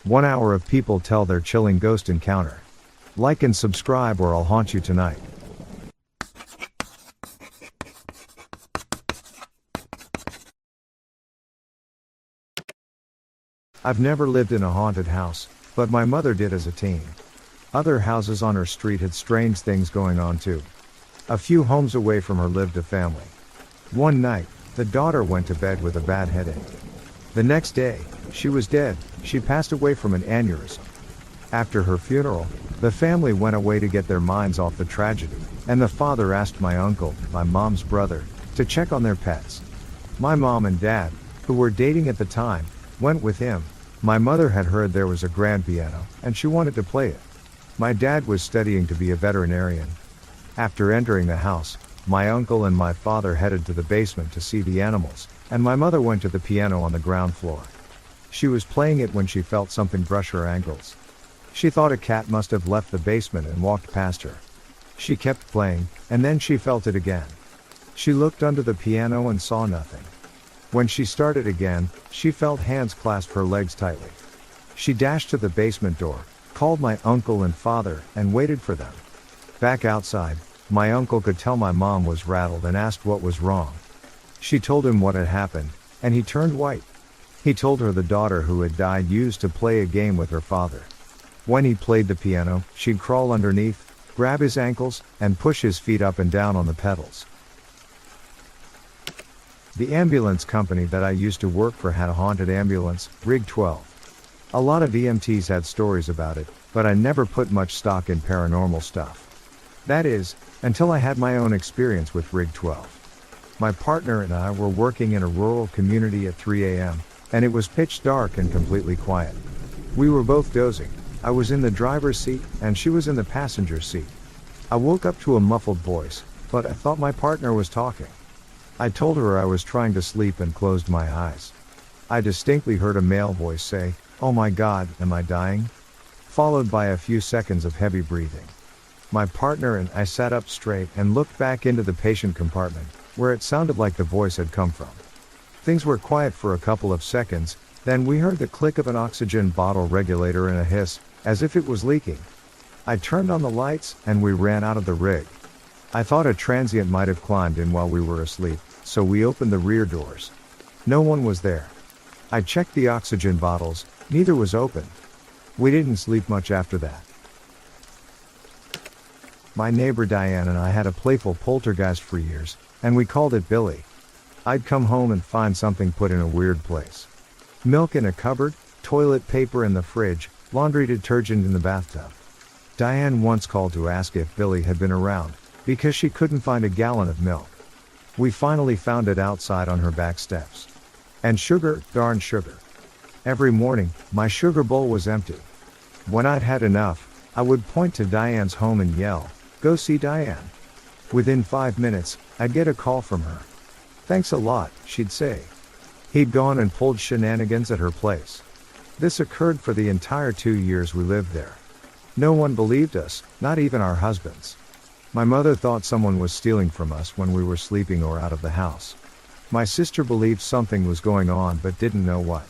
1 hour of people tell their chilling ghost encounter. Like and subscribe or I'll haunt you tonight. I've never lived in a haunted house, but my mother did as a teen. Other houses on her street had strange things going on too. A few homes away from her lived a family. One night, the daughter went to bed with a bad headache. The next day, she was dead. She passed away from an aneurysm. After her funeral, the family went away to get their minds off the tragedy, and the father asked my uncle, my mom's brother, to check on their pets. My mom and dad, who were dating at the time, went with him. My mother had heard there was a grand piano, and she wanted to play it. My dad was studying to be a veterinarian. After entering the house, my uncle and my father headed to the basement to see the animals, and my mother went to the piano on the ground floor. She was playing it when she felt something brush her ankles. She thought a cat must have left the basement and walked past her. She kept playing, and then she felt it again. She looked under the piano and saw nothing. When she started again, she felt hands clasp her legs tightly. She dashed to the basement door, called my uncle and father, and waited for them. Back outside, my uncle could tell my mom was rattled and asked what was wrong. She told him what had happened, and he turned white. He told her the daughter who had died used to play a game with her father. When he played the piano, she'd crawl underneath, grab his ankles, and push his feet up and down on the pedals. The ambulance company that I used to work for had a haunted ambulance, Rig 12. A lot of EMTs had stories about it, but I never put much stock in paranormal stuff. That is, until I had my own experience with Rig 12. My partner and I were working in a rural community at 3 a.m., and it was pitch dark and completely quiet. We were both dozing. I was in the driver's seat, and she was in the passenger seat. I woke up to a muffled voice, but I thought my partner was talking. I told her I was trying to sleep and closed my eyes. I distinctly heard a male voice say, "Oh my God, am I dying?" Followed by a few seconds of heavy breathing. My partner and I sat up straight and looked back into the patient compartment, where it sounded like the voice had come from. Things were quiet for a couple of seconds, then we heard the click of an oxygen bottle regulator and a hiss, as if it was leaking. I turned on the lights, and we ran out of the rig. I thought a transient might have climbed in while we were asleep, so we opened the rear doors. No one was there. I checked the oxygen bottles, neither was open. We didn't sleep much after that. My neighbor Diane and I had a playful poltergeist for years, and we called it Billy. I'd come home and find something put in a weird place. Milk in a cupboard, toilet paper in the fridge, laundry detergent in the bathtub. Diane once called to ask if Billy had been around, because she couldn't find a gallon of milk. We finally found it outside on her back steps. And sugar, darn sugar. Every morning, my sugar bowl was empty. When I'd had enough, I would point to Diane's home and yell, "Go see Diane." Within 5 minutes, I'd get a call from her. "Thanks a lot," she'd say. He'd gone and pulled shenanigans at her place. This occurred for the entire 2 years we lived there. No one believed us, not even our husbands. My mother thought someone was stealing from us when we were sleeping or out of the house. My sister believed something was going on but didn't know what.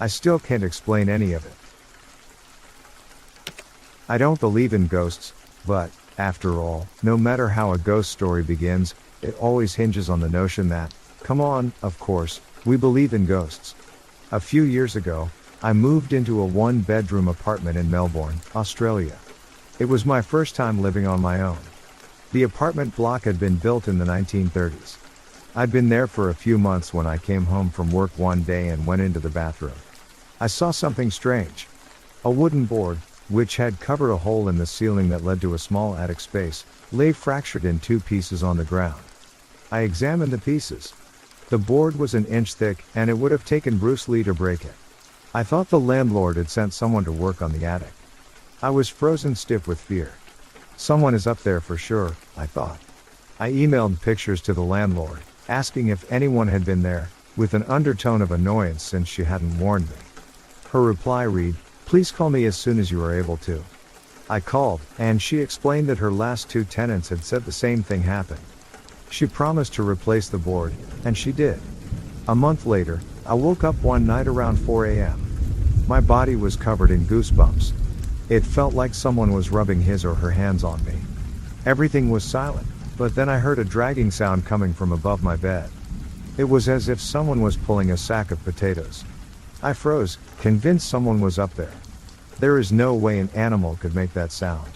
I still can't explain any of it. I don't believe in ghosts, but, after all, no matter how a ghost story begins, it always hinges on the notion that, come on, of course, we believe in ghosts. A few years ago, I moved into a one-bedroom apartment in Melbourne, Australia. It was my first time living on my own. The apartment block had been built in the 1930s. I'd been there for a few months when I came home from work one day and went into the bathroom. I saw something strange. A wooden board, which had covered a hole in the ceiling that led to a small attic space, lay fractured in 2 pieces on the ground. I examined the pieces. The board was an inch thick, and it would have taken Bruce Lee to break it. I thought the landlord had sent someone to work on the attic. I was frozen stiff with fear. Someone is up there for sure, I thought. I emailed pictures to the landlord, asking if anyone had been there, with an undertone of annoyance since she hadn't warned me. Her reply read, "Please call me as soon as you are able to." I called, and she explained that her last 2 tenants had said the same thing happened. She promised to replace the board, and she did. A month later, I woke up one night around 4 a.m. My body was covered in goosebumps. It felt like someone was rubbing his or her hands on me. Everything was silent, but then I heard a dragging sound coming from above my bed. It was as if someone was pulling a sack of potatoes. I froze, convinced someone was up there. There is no way an animal could make that sound.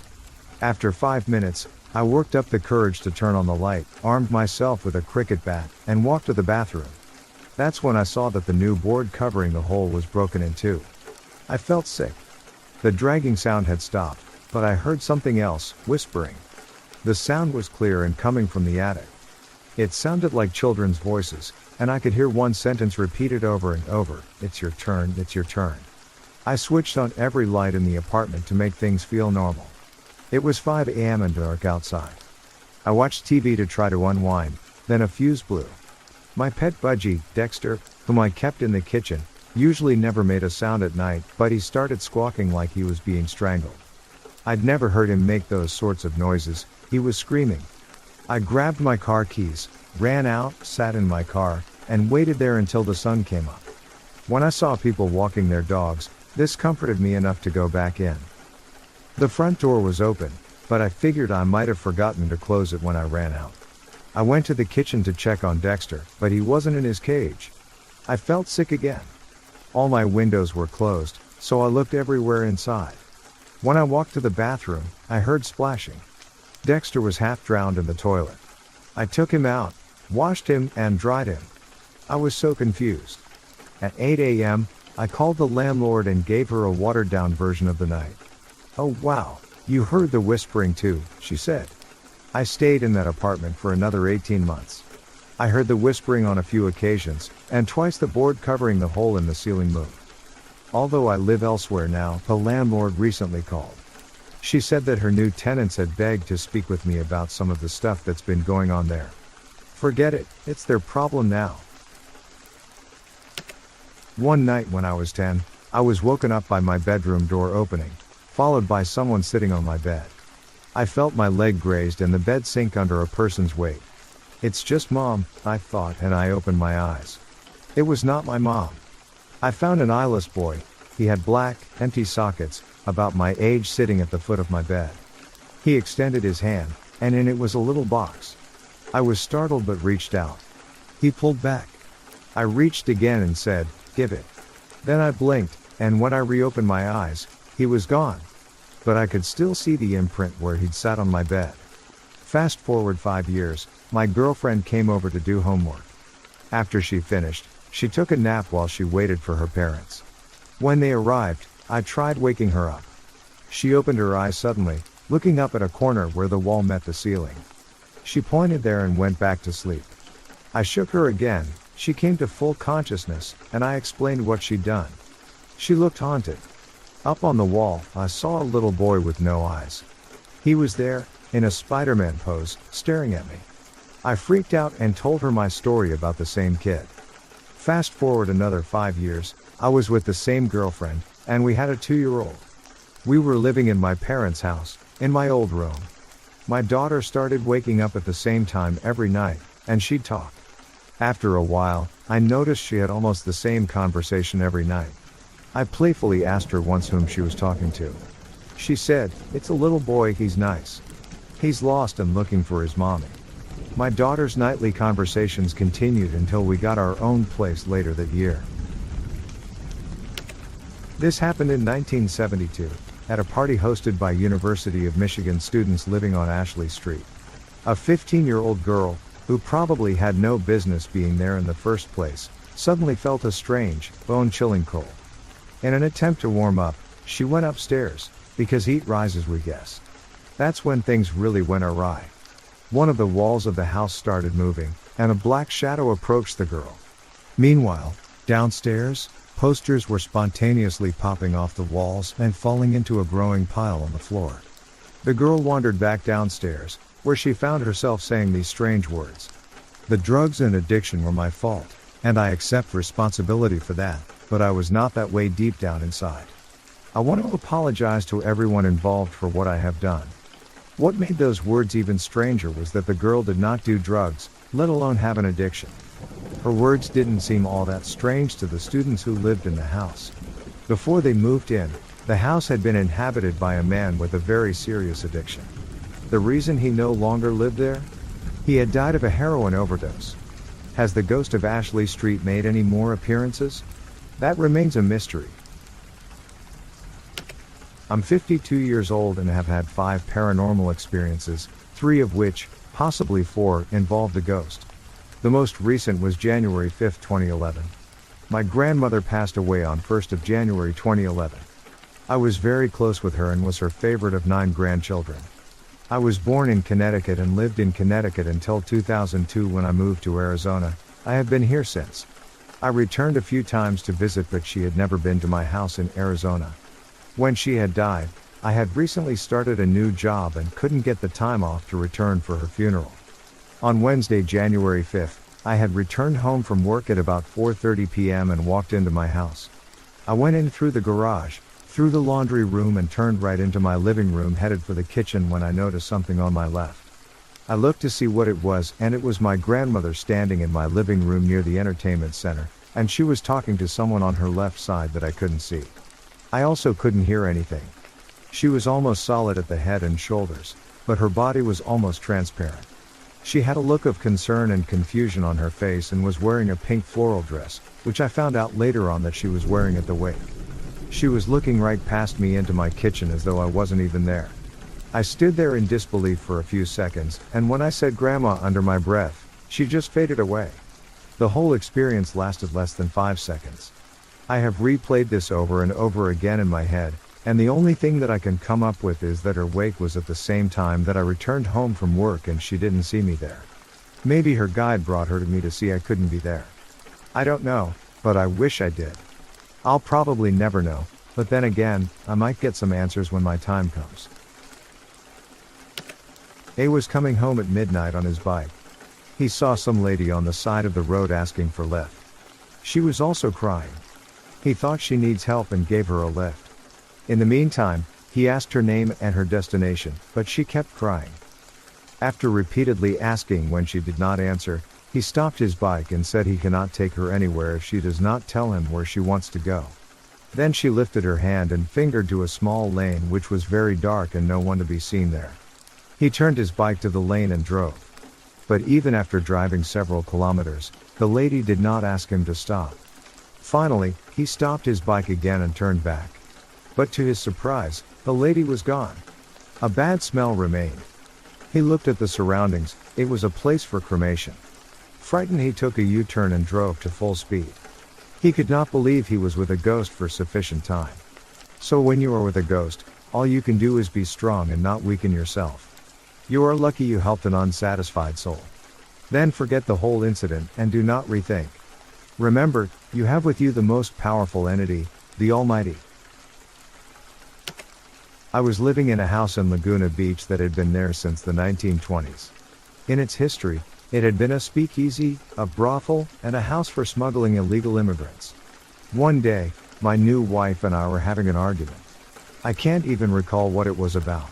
After 5 minutes, I worked up the courage to turn on the light, armed myself with a cricket bat, and walked to the bathroom. That's when I saw that the new board covering the hole was broken in two. I felt sick. The dragging sound had stopped, but I heard something else, whispering. The sound was clear and coming from the attic. It sounded like children's voices, and I could hear one sentence repeated over and over, "It's your turn, it's your turn." I switched on every light in the apartment to make things feel normal. It was 5 a.m. and dark outside. I watched TV to try to unwind, then a fuse blew. My pet budgie, Dexter, whom I kept in the kitchen, usually never made a sound at night, but he started squawking like he was being strangled. I'd never heard him make those sorts of noises. He was screaming. I grabbed my car keys, ran out, sat in my car, and waited there until the sun came up. When I saw people walking their dogs, this comforted me enough to go back in. The front door was open, but I figured I might have forgotten to close it when I ran out. I went to the kitchen to check on Dexter, but he wasn't in his cage. I felt sick again. All my windows were closed, so I looked everywhere inside. When I walked to the bathroom, I heard splashing. Dexter was half drowned in the toilet. I took him out, washed him, and dried him. I was so confused. At 8 a.m., I called the landlord and gave her a watered-down version of the night. "Oh wow, you heard the whispering too," she said. I stayed in that apartment for another 18 months. I heard the whispering on a few occasions, and twice the board covering the hole in the ceiling moved. Although I live elsewhere now, the landlord recently called. She said that her new tenants had begged to speak with me about some of the stuff that's been going on there. Forget it, it's their problem now. One night when I was 10, I was woken up by my bedroom door opening, followed by someone sitting on my bed. I felt my leg grazed and the bed sink under a person's weight. It's just Mom, I thought, and I opened my eyes. It was not my mom. I found an eyeless boy. He had black, empty sockets, about my age, sitting at the foot of my bed. He extended his hand, and in it was a little box. I was startled but reached out. He pulled back. I reached again and said, "Give it." Then I blinked, and when I reopened my eyes, he was gone. But I could still see the imprint where he'd sat on my bed. Fast forward 5 years, my girlfriend came over to do homework. After she finished, she took a nap while she waited for her parents. When they arrived, I tried waking her up. She opened her eyes suddenly, looking up at a corner where the wall met the ceiling. She pointed there and went back to sleep. I shook her again. She came to full consciousness, and I explained what she'd done. She looked haunted. Up on the wall, I saw a little boy with no eyes. He was there, in a Spider-Man pose, staring at me. I freaked out and told her my story about the same kid. Fast forward another 5 years, I was with the same girlfriend, and we had a 2-year-old. We were living in my parents' house, in my old room. My daughter started waking up at the same time every night, and she'd talk. After a while, I noticed she had almost the same conversation every night. I playfully asked her once whom she was talking to. She said, "It's a little boy, he's nice. He's lost and looking for his mommy." My daughter's nightly conversations continued until we got our own place later that year. This happened in 1972, at a party hosted by University of Michigan students living on Ashley Street. A 15-year-old girl, who probably had no business being there in the first place, suddenly felt a strange, bone-chilling cold. In an attempt to warm up, she went upstairs, because heat rises, we guessed. That's when things really went awry. One of the walls of the house started moving, and a black shadow approached the girl. Meanwhile, downstairs, posters were spontaneously popping off the walls and falling into a growing pile on the floor. The girl wandered back downstairs, where she found herself saying these strange words. "The drugs and addiction were my fault, and I accept responsibility for that, but I was not that way deep down inside. I want to apologize to everyone involved for what I have done." What made those words even stranger was that the girl did not do drugs, let alone have an addiction. Her words didn't seem all that strange to the students who lived in the house. Before they moved in, the house had been inhabited by a man with a very serious addiction. The reason he no longer lived there? He had died of a heroin overdose. Has the ghost of Ashley Street made any more appearances? That remains a mystery. I'm 52 years old and have had 5 paranormal experiences, 3 of which, possibly 4, involved a ghost. The most recent was January 5, 2011. My grandmother passed away on 1st of January 2011. I was very close with her and was her favorite of 9 grandchildren. I was born in Connecticut and lived in Connecticut until 2002 when I moved to Arizona. I have been here since. I returned a few times to visit, but she had never been to my house in Arizona. When she had died, I had recently started a new job and couldn't get the time off to return for her funeral. On Wednesday, January 5th, I had returned home from work at about 4:30 p.m. and walked into my house. I went in through the garage, through the laundry room, and turned right into my living room, headed for the kitchen, when I noticed something on my left. I looked to see what it was, and it was my grandmother standing in my living room near the entertainment center, and she was talking to someone on her left side that I couldn't see. I also couldn't hear anything. She was almost solid at the head and shoulders, but her body was almost transparent. She had a look of concern and confusion on her face and was wearing a pink floral dress, which I found out later on that she was wearing at the wake. She was looking right past me into my kitchen as though I wasn't even there. I stood there in disbelief for a few seconds, and when I said "Grandma" under my breath, she just faded away. The whole experience lasted less than 5 seconds. I have replayed this over and over again in my head, and the only thing that I can come up with is that her wake was at the same time that I returned home from work and she didn't see me there. Maybe her guide brought her to me to see I couldn't be there. I don't know, but I wish I did. I'll probably never know, but then again, I might get some answers when my time comes. A was coming home at midnight on his bike. He saw some lady on the side of the road asking for lift. She was also crying. He thought she needs help and gave her a lift. In the meantime, he asked her name and her destination, but she kept crying. After repeatedly asking when she did not answer, he stopped his bike and said he cannot take her anywhere if she does not tell him where she wants to go. Then she lifted her hand and fingered to a small lane which was very dark and no one to be seen there. He turned his bike to the lane and drove. But even after driving several kilometers, the lady did not ask him to stop. Finally, he stopped his bike again and turned back. But to his surprise, the lady was gone. A bad smell remained. He looked at the surroundings. It was a place for cremation. Frightened, he took a U-turn and drove to full speed. He could not believe he was with a ghost for sufficient time. So when you are with a ghost, all you can do is be strong and not weaken yourself. You are lucky you helped an unsatisfied soul. Then forget the whole incident and do not rethink. Remember, you have with you the most powerful entity, the Almighty. I was living in a house in Laguna Beach that had been there since the 1920s. In its history, it had been a speakeasy, a brothel, and a house for smuggling illegal immigrants. One day, my new wife and I were having an argument. I can't even recall what it was about.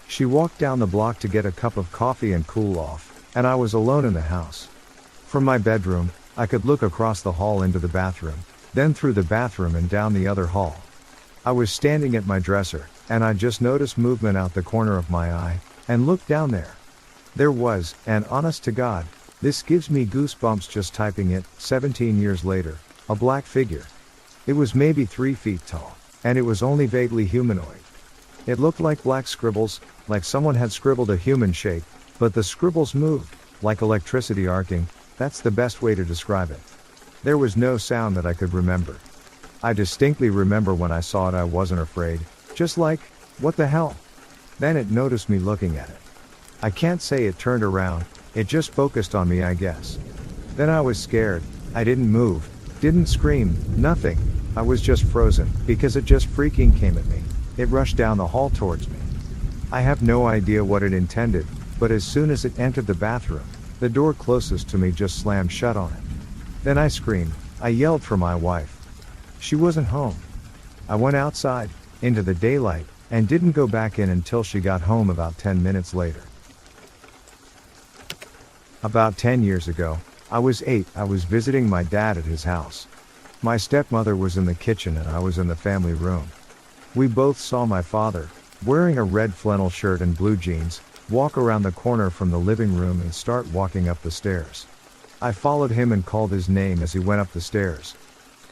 She walked down the block to get a cup of coffee and cool off, and I was alone in the house. From my bedroom, I could look across the hall into the bathroom, then through the bathroom and down the other hall. I was standing at my dresser, and I just noticed movement out the corner of my eye, and looked down there. There was, and honest to God, this gives me goosebumps just typing it, 17 years later, a black figure. It was maybe 3 feet tall, and it was only vaguely humanoid. It looked like black scribbles, like someone had scribbled a human shape, but the scribbles moved, like electricity arcing. That's the best way to describe it. There was no sound that I could remember. I distinctly remember when I saw it I wasn't afraid, just like, what the hell? Then it noticed me looking at it. I can't say it turned around, it just focused on me, I guess. Then I was scared. I didn't move, didn't scream, nothing. I was just frozen, because it just freaking came at me. It rushed down the hall towards me. I have no idea what it intended, but as soon as it entered the bathroom, the door closest to me just slammed shut on it. Then I screamed. I yelled for my wife. She wasn't home. I went outside, into the daylight, and didn't go back in until she got home about 10 minutes later. About 10 years ago, I was 8, I was visiting my dad at his house. My stepmother was in the kitchen and I was in the family room. We both saw my father, wearing a red flannel shirt and blue jeans, walk around the corner from the living room and start walking up the stairs. I followed him and called his name as he went up the stairs.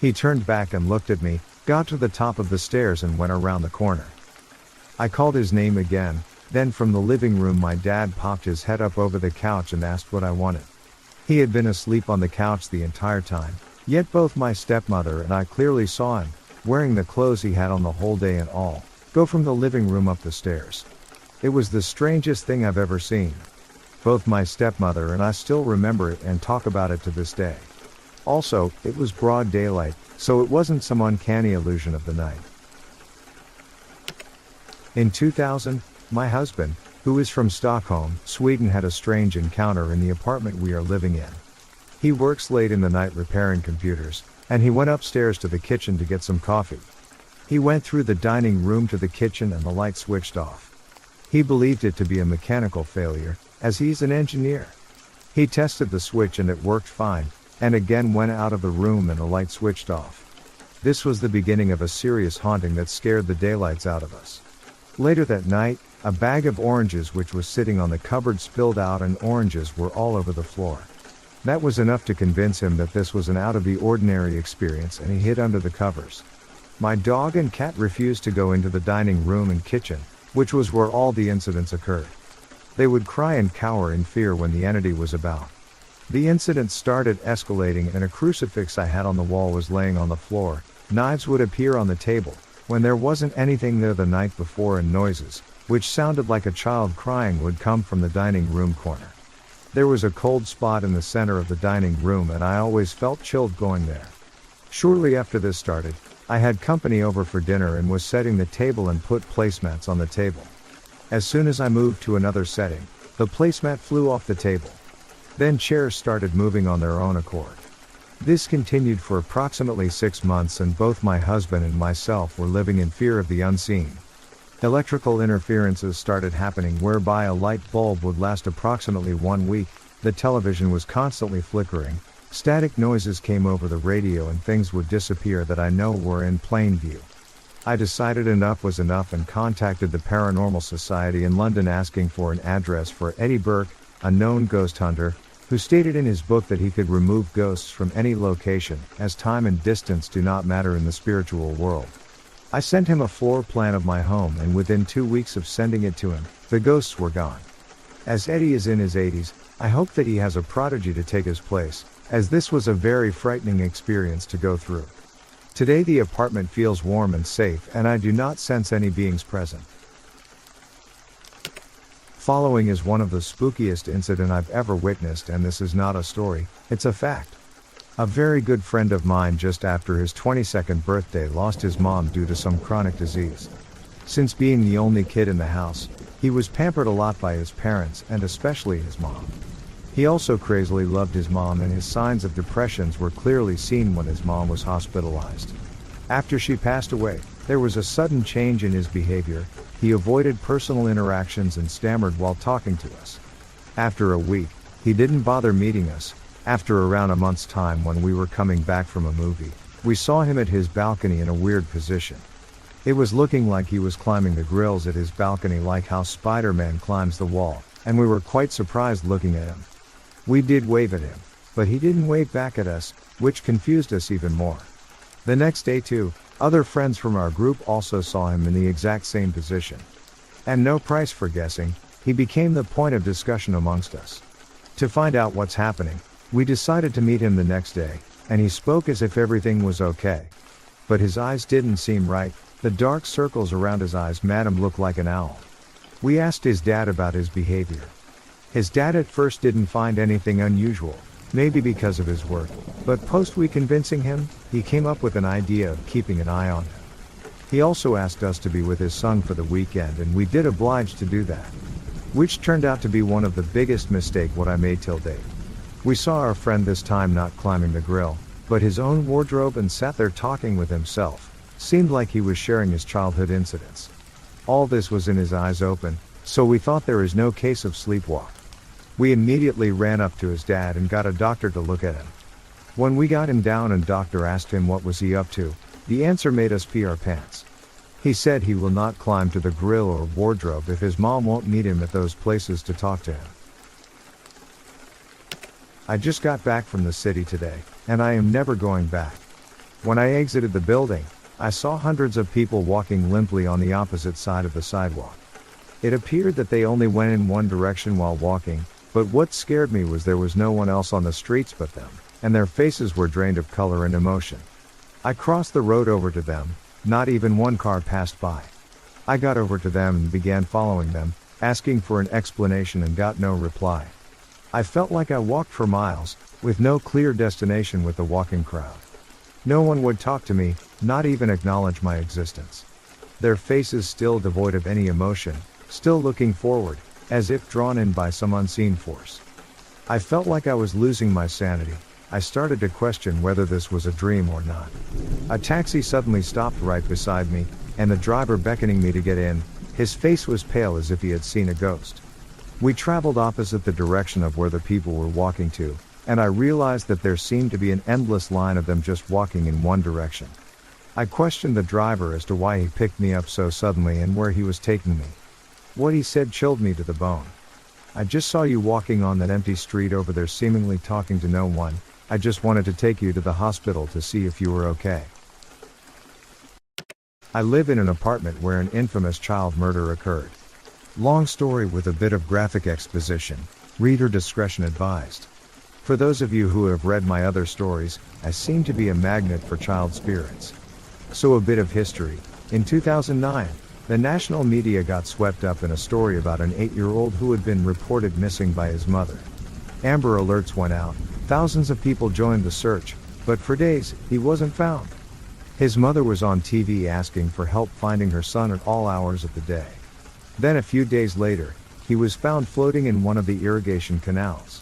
He turned back and looked at me, got to the top of the stairs and went around the corner. I called his name again, then from the living room my dad popped his head up over the couch and asked what I wanted. He had been asleep on the couch the entire time, yet both my stepmother and I clearly saw him, wearing the clothes he had on the whole day and all, go from the living room up the stairs. It was the strangest thing I've ever seen. Both my stepmother and I still remember it and talk about it to this day. Also, it was broad daylight, so it wasn't some uncanny illusion of the night. In 2000, my husband, who is from Stockholm, Sweden, had a strange encounter in the apartment we are living in. He works late in the night repairing computers, and he went upstairs to the kitchen to get some coffee. He went through the dining room to the kitchen and the light switched off. He believed it to be a mechanical failure, as he's an engineer. He tested the switch and it worked fine, and again went out of the room and the light switched off. This was the beginning of a serious haunting that scared the daylights out of us. Later that night, a bag of oranges which was sitting on the cupboard spilled out and oranges were all over the floor. That was enough to convince him that this was an out of the ordinary experience and he hid under the covers. My dog and cat refused to go into the dining room and kitchen, which was where all the incidents occurred. They would cry and cower in fear when the entity was about. The incident started escalating and a crucifix I had on the wall was laying on the floor, knives would appear on the table, when there wasn't anything there the night before, and noises, which sounded like a child crying, would come from the dining room corner. There was a cold spot in the center of the dining room and I always felt chilled going there. Shortly after this started, I had company over for dinner and was setting the table and put placemats on the table. As soon as I moved to another setting, the placemat flew off the table. Then chairs started moving on their own accord. This continued for approximately 6 months and both my husband and myself were living in fear of the unseen. Electrical interferences started happening whereby a light bulb would last approximately 1 week, the television was constantly flickering, static noises came over the radio and things would disappear that I know were in plain view. I decided enough was enough and contacted the Paranormal Society in London asking for an address for Eddie Burke, a known ghost hunter, who stated in his book that he could remove ghosts from any location, as time and distance do not matter in the spiritual world. I sent him a floor plan of my home and within 2 weeks of sending it to him, the ghosts were gone. As Eddie is in his 80s, I hope that he has a prodigy to take his place, as this was a very frightening experience to go through. Today the apartment feels warm and safe and I do not sense any beings present. Following is one of the spookiest incident I've ever witnessed, and this is not a story, it's a fact. A very good friend of mine just after his 22nd birthday lost his mom due to some chronic disease. Since being the only kid in the house, he was pampered a lot by his parents and especially his mom. He also crazily loved his mom and his signs of depressions were clearly seen when his mom was hospitalized. After she passed away, there was a sudden change in his behavior, he avoided personal interactions and stammered while talking to us. After a week, he didn't bother meeting us. After around a month's time when we were coming back from a movie, we saw him at his balcony in a weird position. It was looking like he was climbing the grills at his balcony like how Spider-Man climbs the wall, and we were quite surprised looking at him. We did wave at him, but he didn't wave back at us, which confused us even more. The next day too, other friends from our group also saw him in the exact same position. And no price for guessing, he became the point of discussion amongst us. To find out what's happening, we decided to meet him the next day, and he spoke as if everything was okay. But his eyes didn't seem right, the dark circles around his eyes made him look like an owl. We asked his dad about his behavior. His dad at first didn't find anything unusual, maybe because of his work, but we convincing him, he came up with an idea of keeping an eye on him. He also asked us to be with his son for the weekend and we did oblige to do that. Which turned out to be one of the biggest mistake what I made till date. We saw our friend this time not climbing the grill, but his own wardrobe and sat there talking with himself, seemed like he was sharing his childhood incidents. All this was in his eyes open, so we thought there is no case of sleepwalk. We immediately ran up to his dad and got a doctor to look at him. When we got him down and doctor asked him what was he up to, the answer made us pee our pants. He said he will not climb to the grill or wardrobe if his mom won't meet him at those places to talk to him. I just got back from the city today, and I am never going back. When I exited the building, I saw hundreds of people walking limply on the opposite side of the sidewalk. It appeared that they only went in one direction while walking, but what scared me was there was no one else on the streets but them, and their faces were drained of color and emotion. I crossed the road over to them, not even one car passed by. I got over to them and began following them, asking for an explanation and got no reply. I felt like I walked for miles, with no clear destination with the walking crowd. No one would talk to me, not even acknowledge my existence. Their faces still devoid of any emotion, still looking forward, as if drawn in by some unseen force. I felt like I was losing my sanity. I started to question whether this was a dream or not. A taxi suddenly stopped right beside me, and the driver beckoning me to get in, his face was pale as if he had seen a ghost. We traveled opposite the direction of where the people were walking to, and I realized that there seemed to be an endless line of them just walking in one direction. I questioned the driver as to why he picked me up so suddenly and where he was taking me. What he said chilled me to the bone. I just saw you walking on that empty street over there seemingly talking to no one. I just wanted to take you to the hospital to see if you were okay. I live in an apartment where an infamous child murder occurred. Long story with a bit of graphic exposition, reader discretion advised. For those of you who have read my other stories, I seem to be a magnet for child spirits. So a bit of history. In 2009, the national media got swept up in a story about an 8-year-old who had been reported missing by his mother. Amber alerts went out, thousands of people joined the search, but for days, he wasn't found. His mother was on TV asking for help finding her son at all hours of the day. Then a few days later, he was found floating in one of the irrigation canals.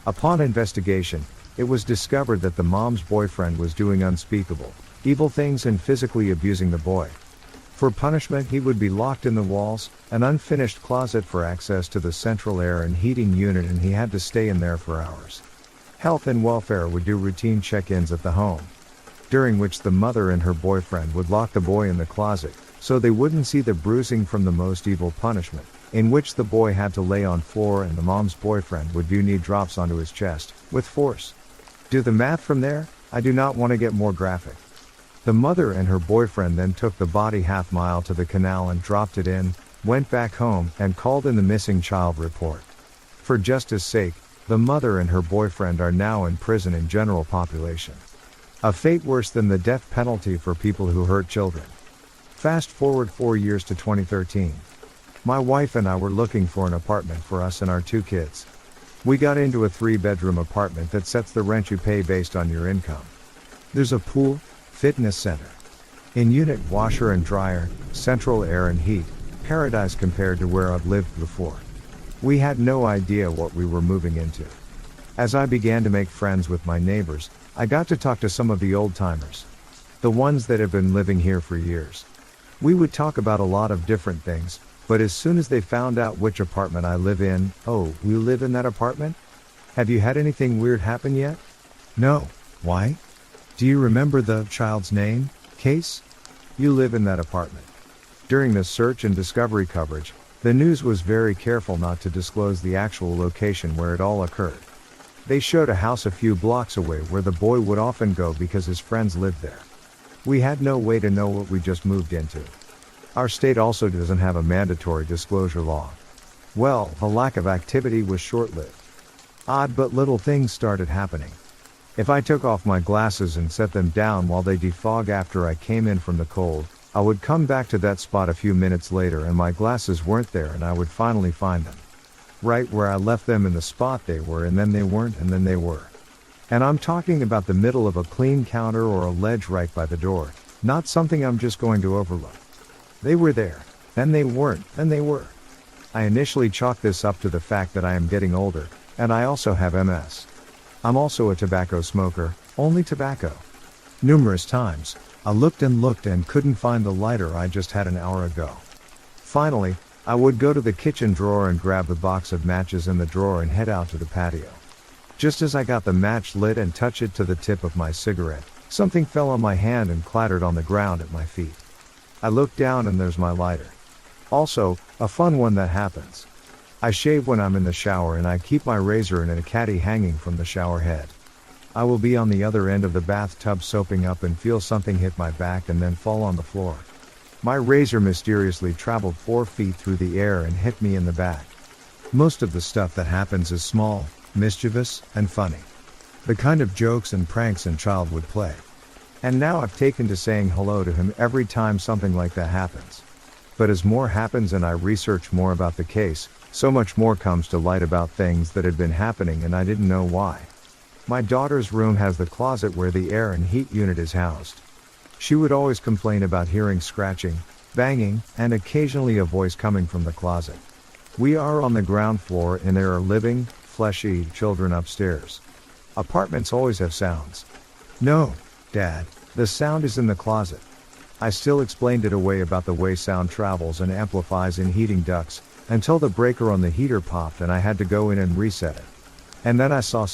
Upon investigation, it was discovered that the mom's boyfriend was doing unspeakable, evil things and physically abusing the boy. For punishment, he would be locked in the walls, an unfinished closet for access to the central air and heating unit, and he had to stay in there for hours. Health and welfare would do routine check-ins at the home, during which the mother and her boyfriend would lock the boy in the closet, so they wouldn't see the bruising from the most evil punishment, in which the boy had to lay on floor and the mom's boyfriend would do knee drops onto his chest, with force. Do the math from there. I do not want to get more graphic. The mother and her boyfriend then took the body half-mile to the canal and dropped it in, went back home, and called in the missing child report. For justice sake, the mother and her boyfriend are now in prison in general population. A fate worse than the death penalty for people who hurt children. Fast forward 4 years to 2013. My wife and I were looking for an apartment for us and our 2 kids. We got into a 3-bedroom apartment that sets the rent you pay based on your income. There's a pool, fitness center, in-unit washer and dryer, central air and heat, paradise compared to where I've lived before. We had no idea what we were moving into. As I began to make friends with my neighbors, I got to talk to some of the old-timers. The ones that have been living here for years. We would talk about a lot of different things, but as soon as they found out which apartment I live in, "Oh, you live in that apartment? Have you had anything weird happen yet?" "No. Why? Do you remember the child's name, case? You live in that apartment." During the search and discovery coverage, the news was very careful not to disclose the actual location where it all occurred. They showed a house a few blocks away where the boy would often go because his friends lived there. We had no way to know what we just moved into. Our state also doesn't have a mandatory disclosure law. Well, the lack of activity was short-lived. Odd but little things started happening. If I took off my glasses and set them down while they defog after I came in from the cold, I would come back to that spot a few minutes later and my glasses weren't there, and I would finally find them. Right where I left them in the spot they were, and then they weren't, and then they were. And I'm talking about the middle of a clean counter or a ledge right by the door, not something I'm just going to overlook. They were there, then they weren't, then they were. I initially chalked this up to the fact that I am getting older, and I also have MS. I'm also a tobacco smoker, only tobacco. Numerous times, I looked and couldn't find the lighter I just had an hour ago. Finally, I would go to the kitchen drawer and grab the box of matches in the drawer and head out to the patio. Just as I got the match lit and touched it to the tip of my cigarette, something fell on my hand and clattered on the ground at my feet. I looked down and there's my lighter. Also, a fun one that happens. I shave when I'm in the shower and I keep my razor in a caddy hanging from the shower head. I will be on the other end of the bathtub soaping up and feel something hit my back and then fall on the floor. My razor mysteriously traveled 4 feet through the air and hit me in the back. Most of the stuff that happens is small, mischievous, and funny. The kind of jokes and pranks a child would play. And now I've taken to saying hello to him every time something like that happens. But as more happens and I research more about the case, so much more comes to light about things that had been happening and I didn't know why. My daughter's room has the closet where the air and heat unit is housed. She would always complain about hearing scratching, banging, and occasionally a voice coming from the closet. We are on the ground floor and there are living, fleshy children upstairs. Apartments always have sounds. No, Dad, the sound is in the closet. I still explained it away about the way sound travels and amplifies in heating ducts, until the breaker on the heater popped and I had to go in and reset it. And then I saw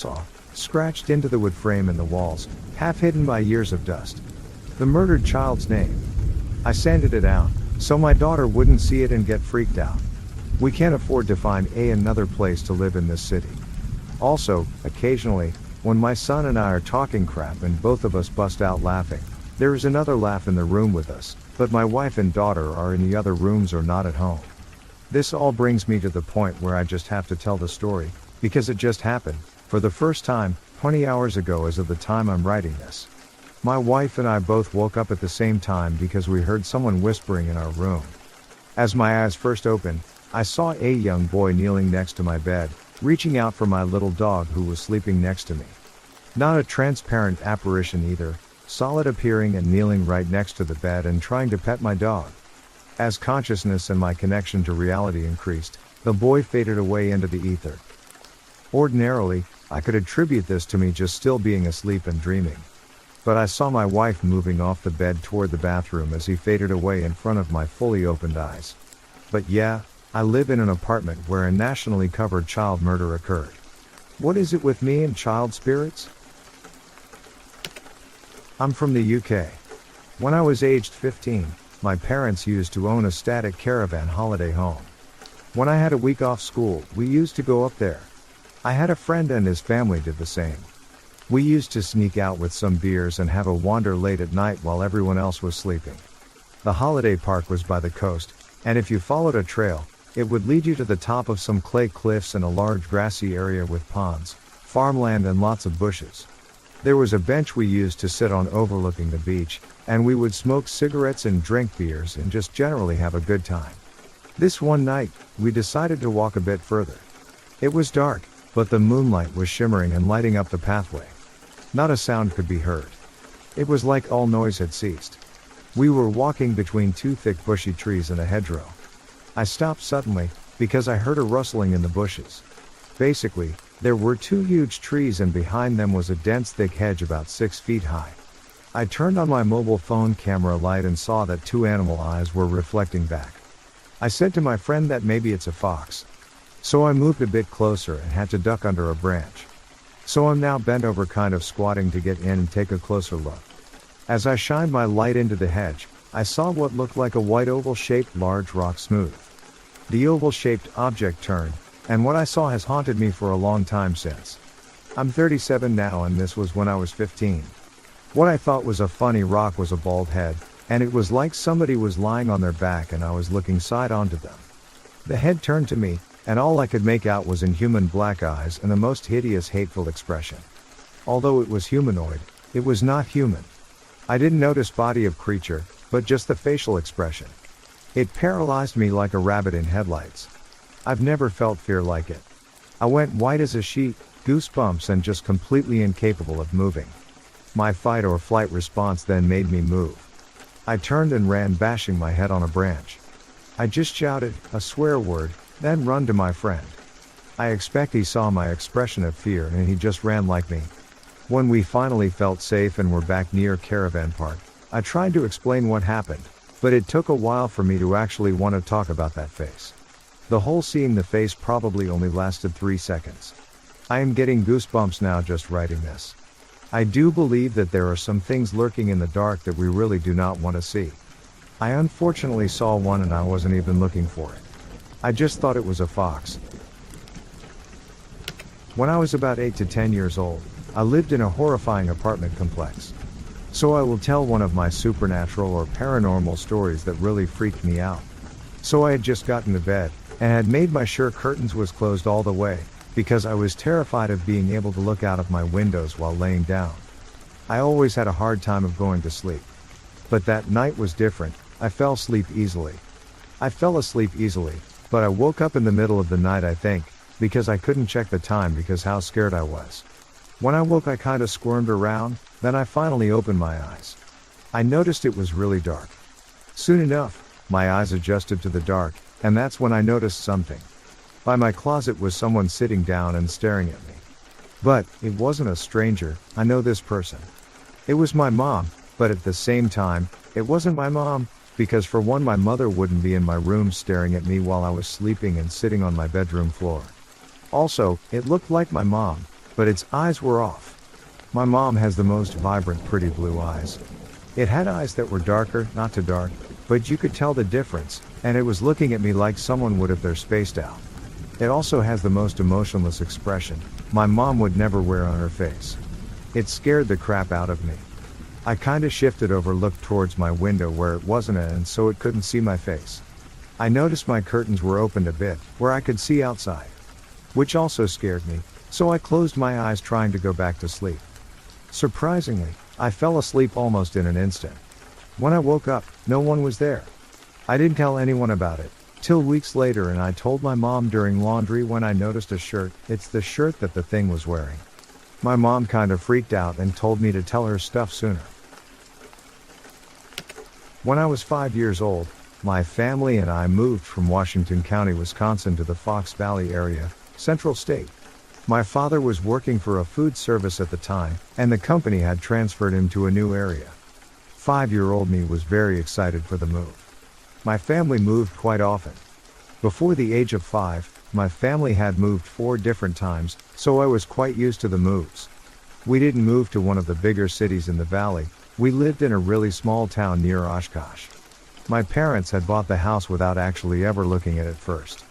scratched into the wood frame in the walls, half hidden by years of dust. The murdered child's name. I sanded it out, so my daughter wouldn't see it and get freaked out. We can't afford to find another place to live in this city. Also, occasionally, when my son and I are talking crap and both of us bust out laughing, there is another laugh in the room with us, but my wife and daughter are in the other rooms or not at home. This all brings me to the point where I just have to tell the story, because it just happened, for the first time, 20 hours ago as of the time I'm writing this. My wife and I both woke up at the same time because we heard someone whispering in our room. As my eyes first opened, I saw a young boy kneeling next to my bed, reaching out for my little dog who was sleeping next to me. Not a transparent apparition either, solid appearing and kneeling right next to the bed and trying to pet my dog. As consciousness and my connection to reality increased, the boy faded away into the ether. Ordinarily, I could attribute this to me just still being asleep and dreaming. But I saw my wife moving off the bed toward the bathroom as he faded away in front of my fully opened eyes. But yeah, I live in an apartment where a nationally covered child murder occurred. What is it with me and child spirits? I'm from the UK. When I was aged 15, my parents used to own a static caravan holiday home. When I had a week off school, we used to go up there. I had a friend and his family did the same. We used to sneak out with some beers and have a wander late at night while everyone else was sleeping. The holiday park was by the coast, and if you followed a trail, it would lead you to the top of some clay cliffs and a large grassy area with ponds, farmland and lots of bushes. There was a bench we used to sit on overlooking the beach, and we would smoke cigarettes and drink beers and just generally have a good time. This one night, we decided to walk a bit further. It was dark, but the moonlight was shimmering and lighting up the pathway. Not a sound could be heard. It was like all noise had ceased. We were walking between 2 thick bushy trees and a hedgerow. I stopped suddenly, because I heard a rustling in the bushes. Basically, there were 2 huge trees and behind them was a dense thick hedge about 6 feet high. I turned on my mobile phone camera light and saw that 2 animal eyes were reflecting back. I said to my friend that maybe it's a fox. So I moved a bit closer and had to duck under a branch. So I'm now bent over kind of squatting to get in and take a closer look. As I shined my light into the hedge, I saw what looked like a white oval-shaped large rock smooth. The oval-shaped object turned, and what I saw has haunted me for a long time since. I'm 37 now and this was when I was 15. What I thought was a funny rock was a bald head, and it was like somebody was lying on their back and I was looking side onto them. The head turned to me, and all I could make out was inhuman black eyes and the most hideous hateful expression. Although it was humanoid, it was not human. I didn't notice body of creature, but just the facial expression. It paralyzed me like a rabbit in headlights. I've never felt fear like it. I went white as a sheet, goosebumps and just completely incapable of moving. My fight or flight response then made me move. I turned and ran bashing my head on a branch. I just shouted, a swear word, then run to my friend. I expect he saw my expression of fear and he just ran like me. When we finally felt safe and were back near Caravan Park, I tried to explain what happened, but it took a while for me to actually want to talk about that face. The whole seeing the face probably only lasted 3 seconds. I am getting goosebumps now just writing this. I do believe that there are some things lurking in the dark that we really do not want to see. I unfortunately saw one and I wasn't even looking for it. I just thought it was a fox. When I was about 8 to 10 years old, I lived in a horrifying apartment complex. So I will tell one of my supernatural or paranormal stories that really freaked me out. So I had just gotten to bed, and had made my sure curtains was closed all the way, because I was terrified of being able to look out of my windows while laying down. I always had a hard time of going to sleep. But that night was different. I fell asleep easily. But I woke up in the middle of the night, I think, because I couldn't check the time because how scared I was. When I woke I kinda squirmed around, then I finally opened my eyes. I noticed it was really dark. Soon enough, my eyes adjusted to the dark, and that's when I noticed something. By my closet was someone sitting down and staring at me. But, it wasn't a stranger, I know this person. It was my mom, but at the same time, it wasn't my mom, because for one my mother wouldn't be in my room staring at me while I was sleeping and sitting on my bedroom floor. Also, it looked like my mom, but its eyes were off. My mom has the most vibrant pretty blue eyes. It had eyes that were darker, not too dark, but you could tell the difference, and it was looking at me like someone would if they're spaced out. It also has the most emotionless expression my mom would never wear on her face. It scared the crap out of me. I kinda shifted over, looked towards my window where it wasn't and so it couldn't see my face. I noticed my curtains were opened a bit, where I could see outside. Which also scared me, so I closed my eyes trying to go back to sleep. Surprisingly, I fell asleep almost in an instant. When I woke up, no one was there. I didn't tell anyone about it, till weeks later, and I told my mom during laundry when I noticed a shirt. It's the shirt that the thing was wearing. My mom kinda freaked out and told me to tell her stuff sooner. When I was 5 years old, my family and I moved from Washington County, Wisconsin to the Fox Valley area, Central State. My father was working for a food service at the time, and the company had transferred him to a new area. 5-year-old me was very excited for the move. My family moved quite often. Before the age of 5, my family had moved 4 different times, so I was quite used to the moves. We didn't move to one of the bigger cities in the valley, we lived in a really small town near Oshkosh. My parents had bought the house without actually ever looking at it first.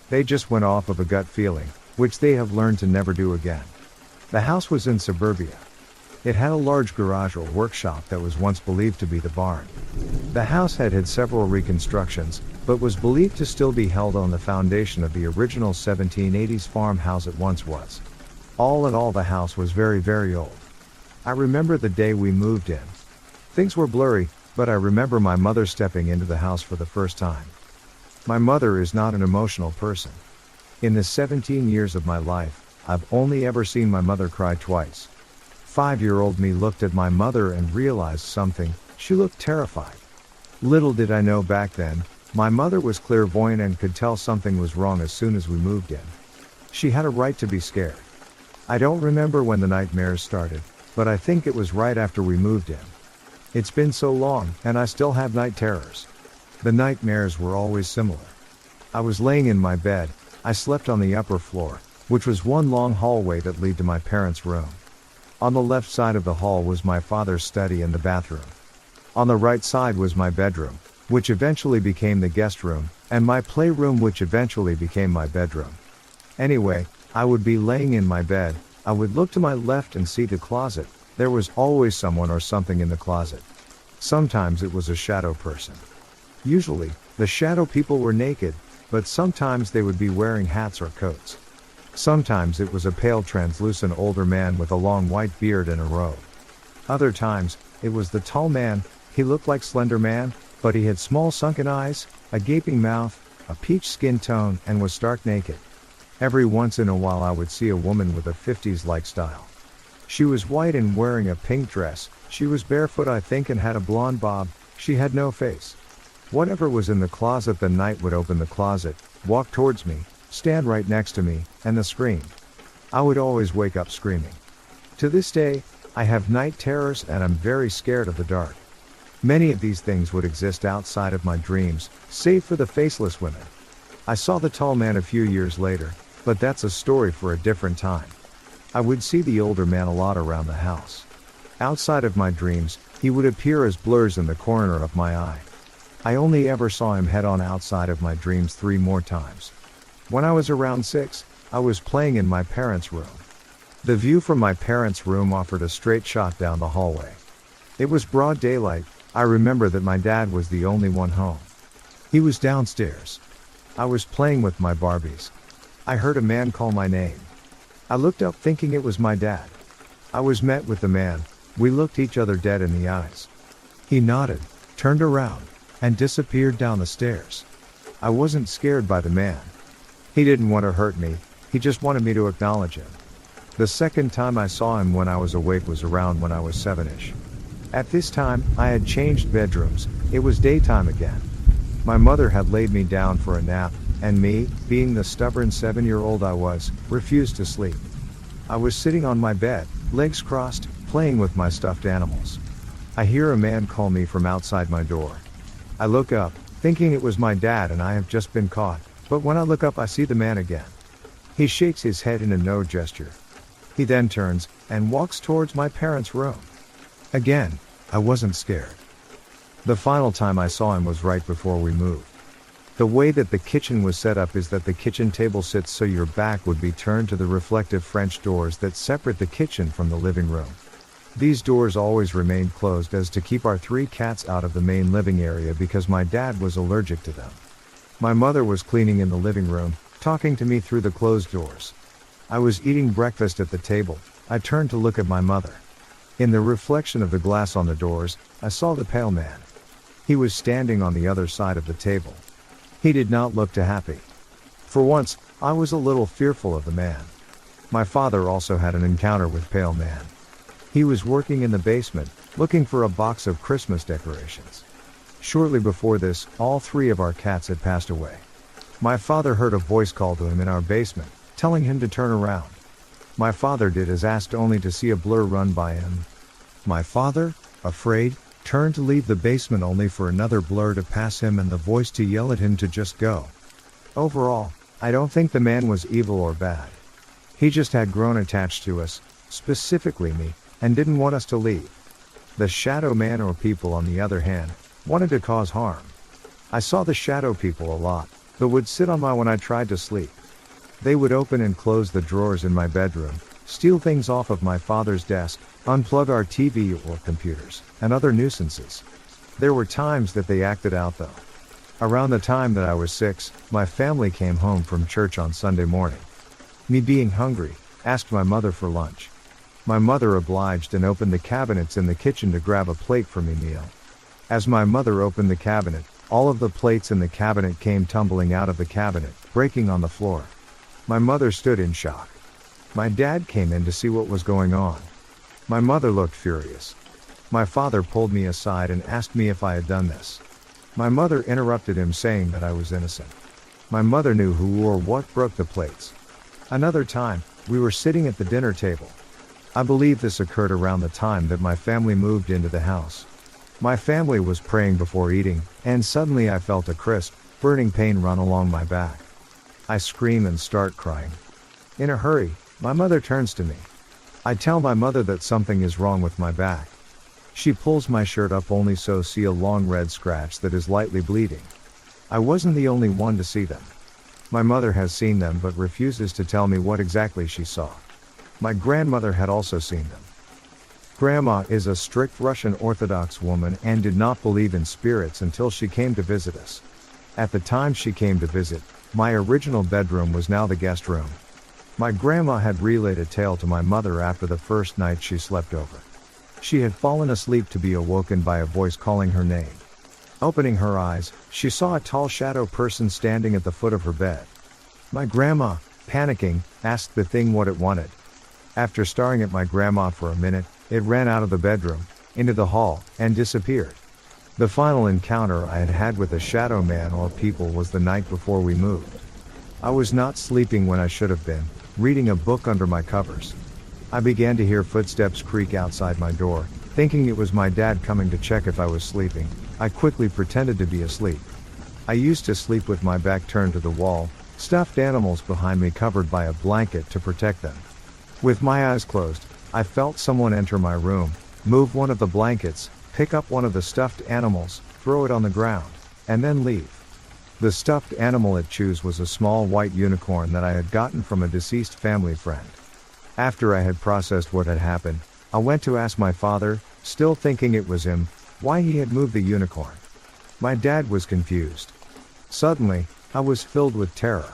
They just went off of a gut feeling, which they have learned to never do again. The house was in suburbia. It had a large garage or workshop that was once believed to be the barn. The house had had several reconstructions, but was believed to still be held on the foundation of the original 1780s farmhouse it once was. All in all, the house was very, very old. I remember the day we moved in. Things were blurry, but I remember my mother stepping into the house for the first time. My mother is not an emotional person. In the 17 years of my life, I've only ever seen my mother cry twice. 5-year-old me looked at my mother and realized something. She looked terrified. Little did I know back then, my mother was clairvoyant and could tell something was wrong as soon as we moved in. She had a right to be scared. I don't remember when the nightmares started, but I think it was right after we moved in. It's been so long, and I still have night terrors. The nightmares were always similar. I was laying in my bed. I slept on the upper floor, which was one long hallway that led to my parents' room. On the left side of the hall was my father's study and the bathroom. On the right side was my bedroom, which eventually became the guest room, and my playroom, which eventually became my bedroom. Anyway, I would be laying in my bed, I would look to my left and see the closet. There was always someone or something in the closet. Sometimes it was a shadow person. Usually, the shadow people were naked, but sometimes they would be wearing hats or coats. Sometimes it was a pale translucent older man with a long white beard and a robe. Other times, it was the tall man. He looked like Slender Man, but he had small sunken eyes, a gaping mouth, a peach skin tone, and was stark naked. Every once in a while I would see a woman with a 50s-like style. She was white and wearing a pink dress. She was barefoot, I think, and had a blonde bob. She had no face. Whatever was in the closet the night would open the closet, walk towards me, stand right next to me, and then screamed. I would always wake up screaming. To this day, I have night terrors and I'm very scared of the dark. Many of these things would exist outside of my dreams, save for the faceless women. I saw the tall man a few years later, but that's a story for a different time. I would see the older man a lot around the house. Outside of my dreams, he would appear as blurs in the corner of my eye. I only ever saw him head on outside of my dreams 3 more times. When I was around 6, I was playing in my parents' room. The view from my parents' room offered a straight shot down the hallway. It was broad daylight. I remember that my dad was the only one home. He was downstairs. I was playing with my Barbies. I heard a man call my name. I looked up thinking it was my dad. I was met with the man. We looked each other dead in the eyes. He nodded, turned around, and disappeared down the stairs. I wasn't scared by the man. He didn't want to hurt me, he just wanted me to acknowledge him. The second time I saw him when I was awake was around when I was 7-ish. At this time, I had changed bedrooms. It was daytime again. My mother had laid me down for a nap, and me, being the stubborn 7-year-old I was, refused to sleep. I was sitting on my bed, legs crossed, playing with my stuffed animals. I hear a man call me from outside my door. I look up, thinking it was my dad and I have just been caught, but when I look up I see the man again. He shakes his head in a no gesture. He then turns, and walks towards my parents' room. Again, I wasn't scared. The final time I saw him was right before we moved. The way that the kitchen was set up is that the kitchen table sits so your back would be turned to the reflective French doors that separate the kitchen from the living room. These doors always remained closed as to keep our 3 cats out of the main living area because my dad was allergic to them. My mother was cleaning in the living room, talking to me through the closed doors. I was eating breakfast at the table. I turned to look at my mother. In the reflection of the glass on the doors, I saw the pale man. He was standing on the other side of the table. He did not look too happy. For once, I was a little fearful of the man. My father also had an encounter with pale man. He was working in the basement, looking for a box of Christmas decorations. Shortly before this, all 3 of our cats had passed away. My father heard a voice call to him in our basement, telling him to turn around. My father did as asked only to see a blur run by him. My father, afraid, turned to leave the basement only for another blur to pass him and the voice to yell at him to just go. Overall, I don't think the man was evil or bad. He just had grown attached to us, specifically me, and didn't want us to leave. The shadow man or people on the other hand, wanted to cause harm. I saw the shadow people a lot, but would sit on my when I tried to sleep. They would open and close the drawers in my bedroom, steal things off of my father's desk, unplug our TV or computers, and other nuisances. There were times that they acted out though. Around the time that I was 6, my family came home from church on Sunday morning. Me being hungry, asked my mother for lunch. My mother obliged and opened the cabinets in the kitchen to grab a plate for me meal. As my mother opened the cabinet, all of the plates in the cabinet came tumbling out of the cabinet, breaking on the floor. My mother stood in shock. My dad came in to see what was going on. My mother looked furious. My father pulled me aside and asked me if I had done this. My mother interrupted him saying that I was innocent. My mother knew who or what broke the plates. Another time, we were sitting at the dinner table. I believe this occurred around the time that my family moved into the house. My family was praying before eating, and suddenly I felt a crisp, burning pain run along my back. I scream and start crying. In a hurry, my mother turns to me. I tell my mother that something is wrong with my back. She pulls my shirt up only so see a long red scratch that is lightly bleeding. I wasn't the only one to see them. My mother has seen them but refuses to tell me what exactly she saw. My grandmother had also seen them. Grandma is a strict Russian Orthodox woman and did not believe in spirits until she came to visit us. At the time she came to visit, my original bedroom was now the guest room. My grandma had relayed a tale to my mother after the first night she slept over. She had fallen asleep to be awoken by a voice calling her name. Opening her eyes, she saw a tall shadow person standing at the foot of her bed. My grandma, panicking, asked the thing what it wanted. After staring at my grandma for a minute, it ran out of the bedroom, into the hall, and disappeared. The final encounter I had had with a shadow man or people was the night before we moved. I was not sleeping when I should have been, reading a book under my covers. I began to hear footsteps creak outside my door, thinking it was my dad coming to check if I was sleeping. I quickly pretended to be asleep. I used to sleep with my back turned to the wall, stuffed animals behind me covered by a blanket to protect them. With my eyes closed, I felt someone enter my room, move one of the blankets, pick up one of the stuffed animals, throw it on the ground, and then leave. The stuffed animal it chose was a small white unicorn that I had gotten from a deceased family friend. After I had processed what had happened, I went to ask my father, still thinking it was him, why he had moved the unicorn. My dad was confused. Suddenly, I was filled with terror.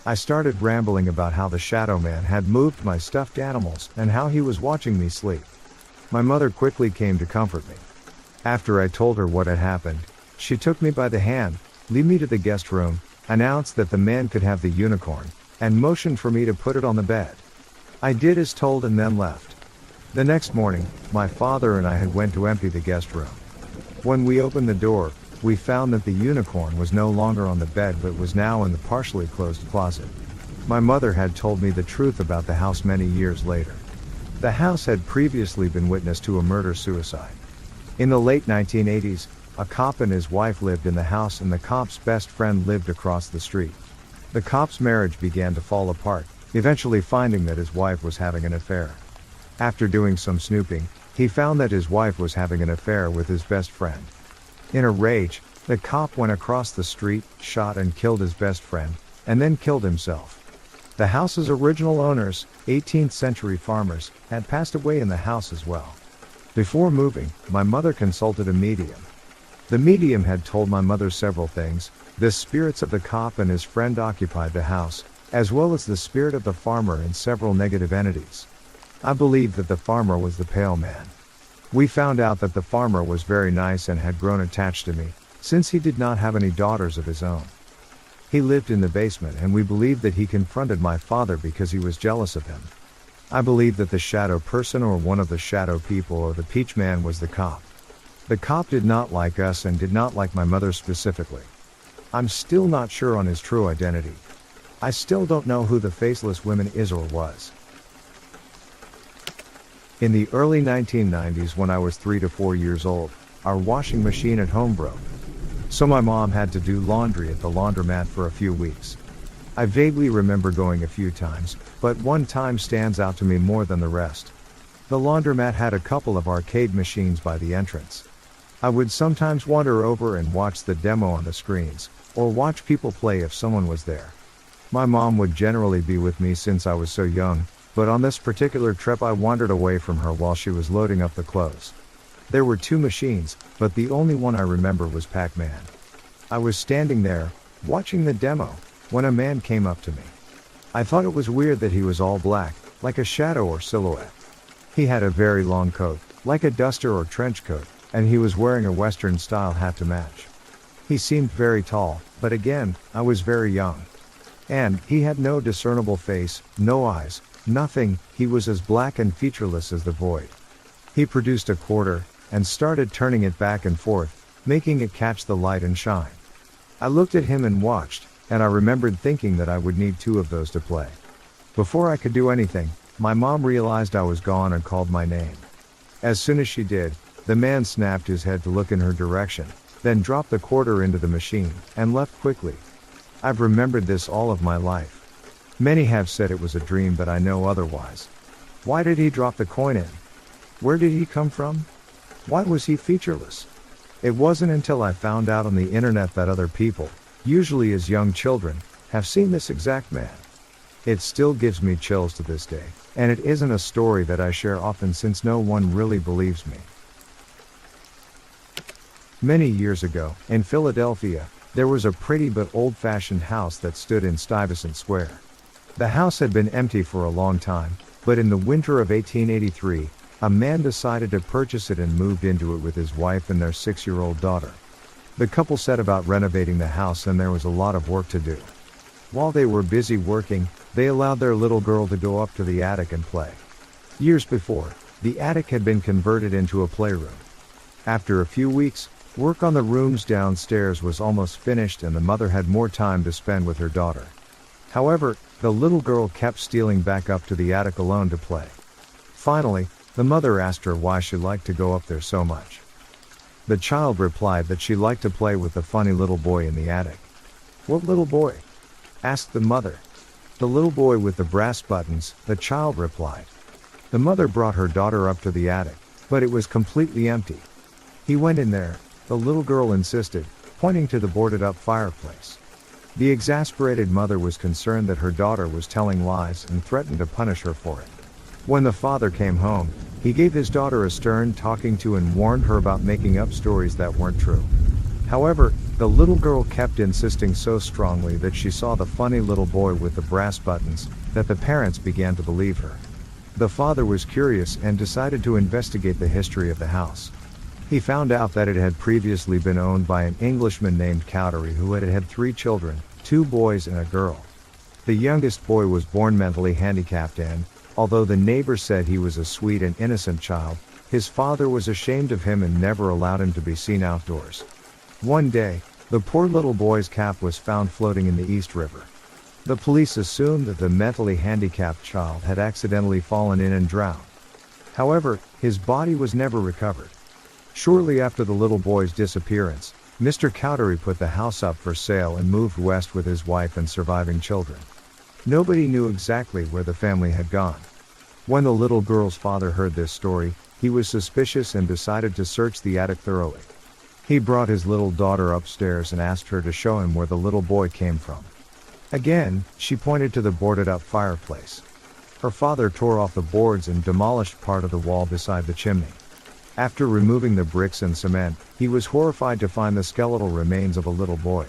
I started rambling about how the shadow man had moved my stuffed animals and how he was watching me sleep. My mother quickly came to comfort me. After I told her what had happened, she took me by the hand, led me to the guest room, announced that the man could have the unicorn, and motioned for me to put it on the bed. I did as told and then left. The next morning, my father and I had went to empty the guest room. When we opened the door, we found that the unicorn was no longer on the bed but was now in the partially closed closet. My mother had told me the truth about the house many years later. The house had previously been witness to a murder-suicide. In the late 1980s, a cop and his wife lived in the house and the cop's best friend lived across the street. The cop's marriage began to fall apart, eventually finding that his wife was having an affair. After doing some snooping, he found that his wife was having an affair with his best friend. In a rage, the cop went across the street, shot and killed his best friend, and then killed himself. The house's original owners, 18th century farmers, had passed away in the house as well. Before moving, my mother consulted a medium. The medium had told my mother several things. The spirits of the cop and his friend occupied the house, as well as the spirit of the farmer and several negative entities. I believe that the farmer was the pale man. We found out that the farmer was very nice and had grown attached to me, since he did not have any daughters of his own. He lived in the basement and we believed that he confronted my father because he was jealous of him. I believe that the shadow person or one of the shadow people or the peach man was the cop. The cop did not like us and did not like my mother specifically. I'm still not sure on his true identity. I still don't know who the faceless woman is or was. In the early 1990s when I was 3 to 4 years old, our washing machine at home broke. So my mom had to do laundry at the laundromat for a few weeks. I vaguely remember going a few times, but one time stands out to me more than the rest. The laundromat had a couple of arcade machines by the entrance. I would sometimes wander over and watch the demo on the screens, or watch people play if someone was there. My mom would generally be with me since I was so young, but on this particular trip I wandered away from her while she was loading up the clothes. There were 2 machines, but the only one I remember was Pac-Man. I was standing there, watching the demo, when a man came up to me. I thought it was weird that he was all black, like a shadow or silhouette. He had a very long coat, like a duster or trench coat, and he was wearing a Western-style hat to match. He seemed very tall, but again, I was very young. And he had no discernible face, no eyes, nothing. He was as black and featureless as the void. He produced a quarter, and started turning it back and forth, making it catch the light and shine. I looked at him and watched, and I remembered thinking that I would need 2 of those to play. Before I could do anything, my mom realized I was gone and called my name. As soon as she did, the man snapped his head to look in her direction, then dropped the quarter into the machine, and left quickly. I've remembered this all of my life. Many have said it was a dream, but I know otherwise. Why did he drop the coin in? Where did he come from? Why was he featureless? It wasn't until I found out on the internet that other people, usually as young children, have seen this exact man. It still gives me chills to this day, and it isn't a story that I share often since no one really believes me. Many years ago, in Philadelphia, there was a pretty but old-fashioned house that stood in Stuyvesant Square. The house had been empty for a long time, but in the winter of 1883, a man decided to purchase it and moved into it with his wife and their 6-year-old daughter. The couple set about renovating the house and there was a lot of work to do. While they were busy working, they allowed their little girl to go up to the attic and play. Years before, the attic had been converted into a playroom. After a few weeks, work on the rooms downstairs was almost finished and the mother had more time to spend with her daughter. However, the little girl kept stealing back up to the attic alone to play. Finally, the mother asked her why she liked to go up there so much. The child replied that she liked to play with the funny little boy in the attic. "What little boy?" asked the mother. "The little boy with the brass buttons," the child replied. The mother brought her daughter up to the attic, but it was completely empty. "He went in there," the little girl insisted, pointing to the boarded up fireplace. The exasperated mother was concerned that her daughter was telling lies and threatened to punish her for it. When the father came home, he gave his daughter a stern talking to and warned her about making up stories that weren't true. However, the little girl kept insisting so strongly that she saw the funny little boy with the brass buttons, that the parents began to believe her. The father was curious and decided to investigate the history of the house. He found out that it had previously been owned by an Englishman named Cowdery who had had 3 children, 2 boys and a girl. The youngest boy was born mentally handicapped and, although the neighbors said he was a sweet and innocent child, his father was ashamed of him and never allowed him to be seen outdoors. One day, the poor little boy's cap was found floating in the East River. The police assumed that the mentally handicapped child had accidentally fallen in and drowned. However, his body was never recovered. Shortly after the little boy's disappearance, Mr. Cowdery put the house up for sale and moved west with his wife and surviving children. Nobody knew exactly where the family had gone. When the little girl's father heard this story, he was suspicious and decided to search the attic thoroughly. He brought his little daughter upstairs and asked her to show him where the little boy came from. Again, she pointed to the boarded up fireplace. Her father tore off the boards and demolished part of the wall beside the chimney. After removing the bricks and cement, he was horrified to find the skeletal remains of a little boy.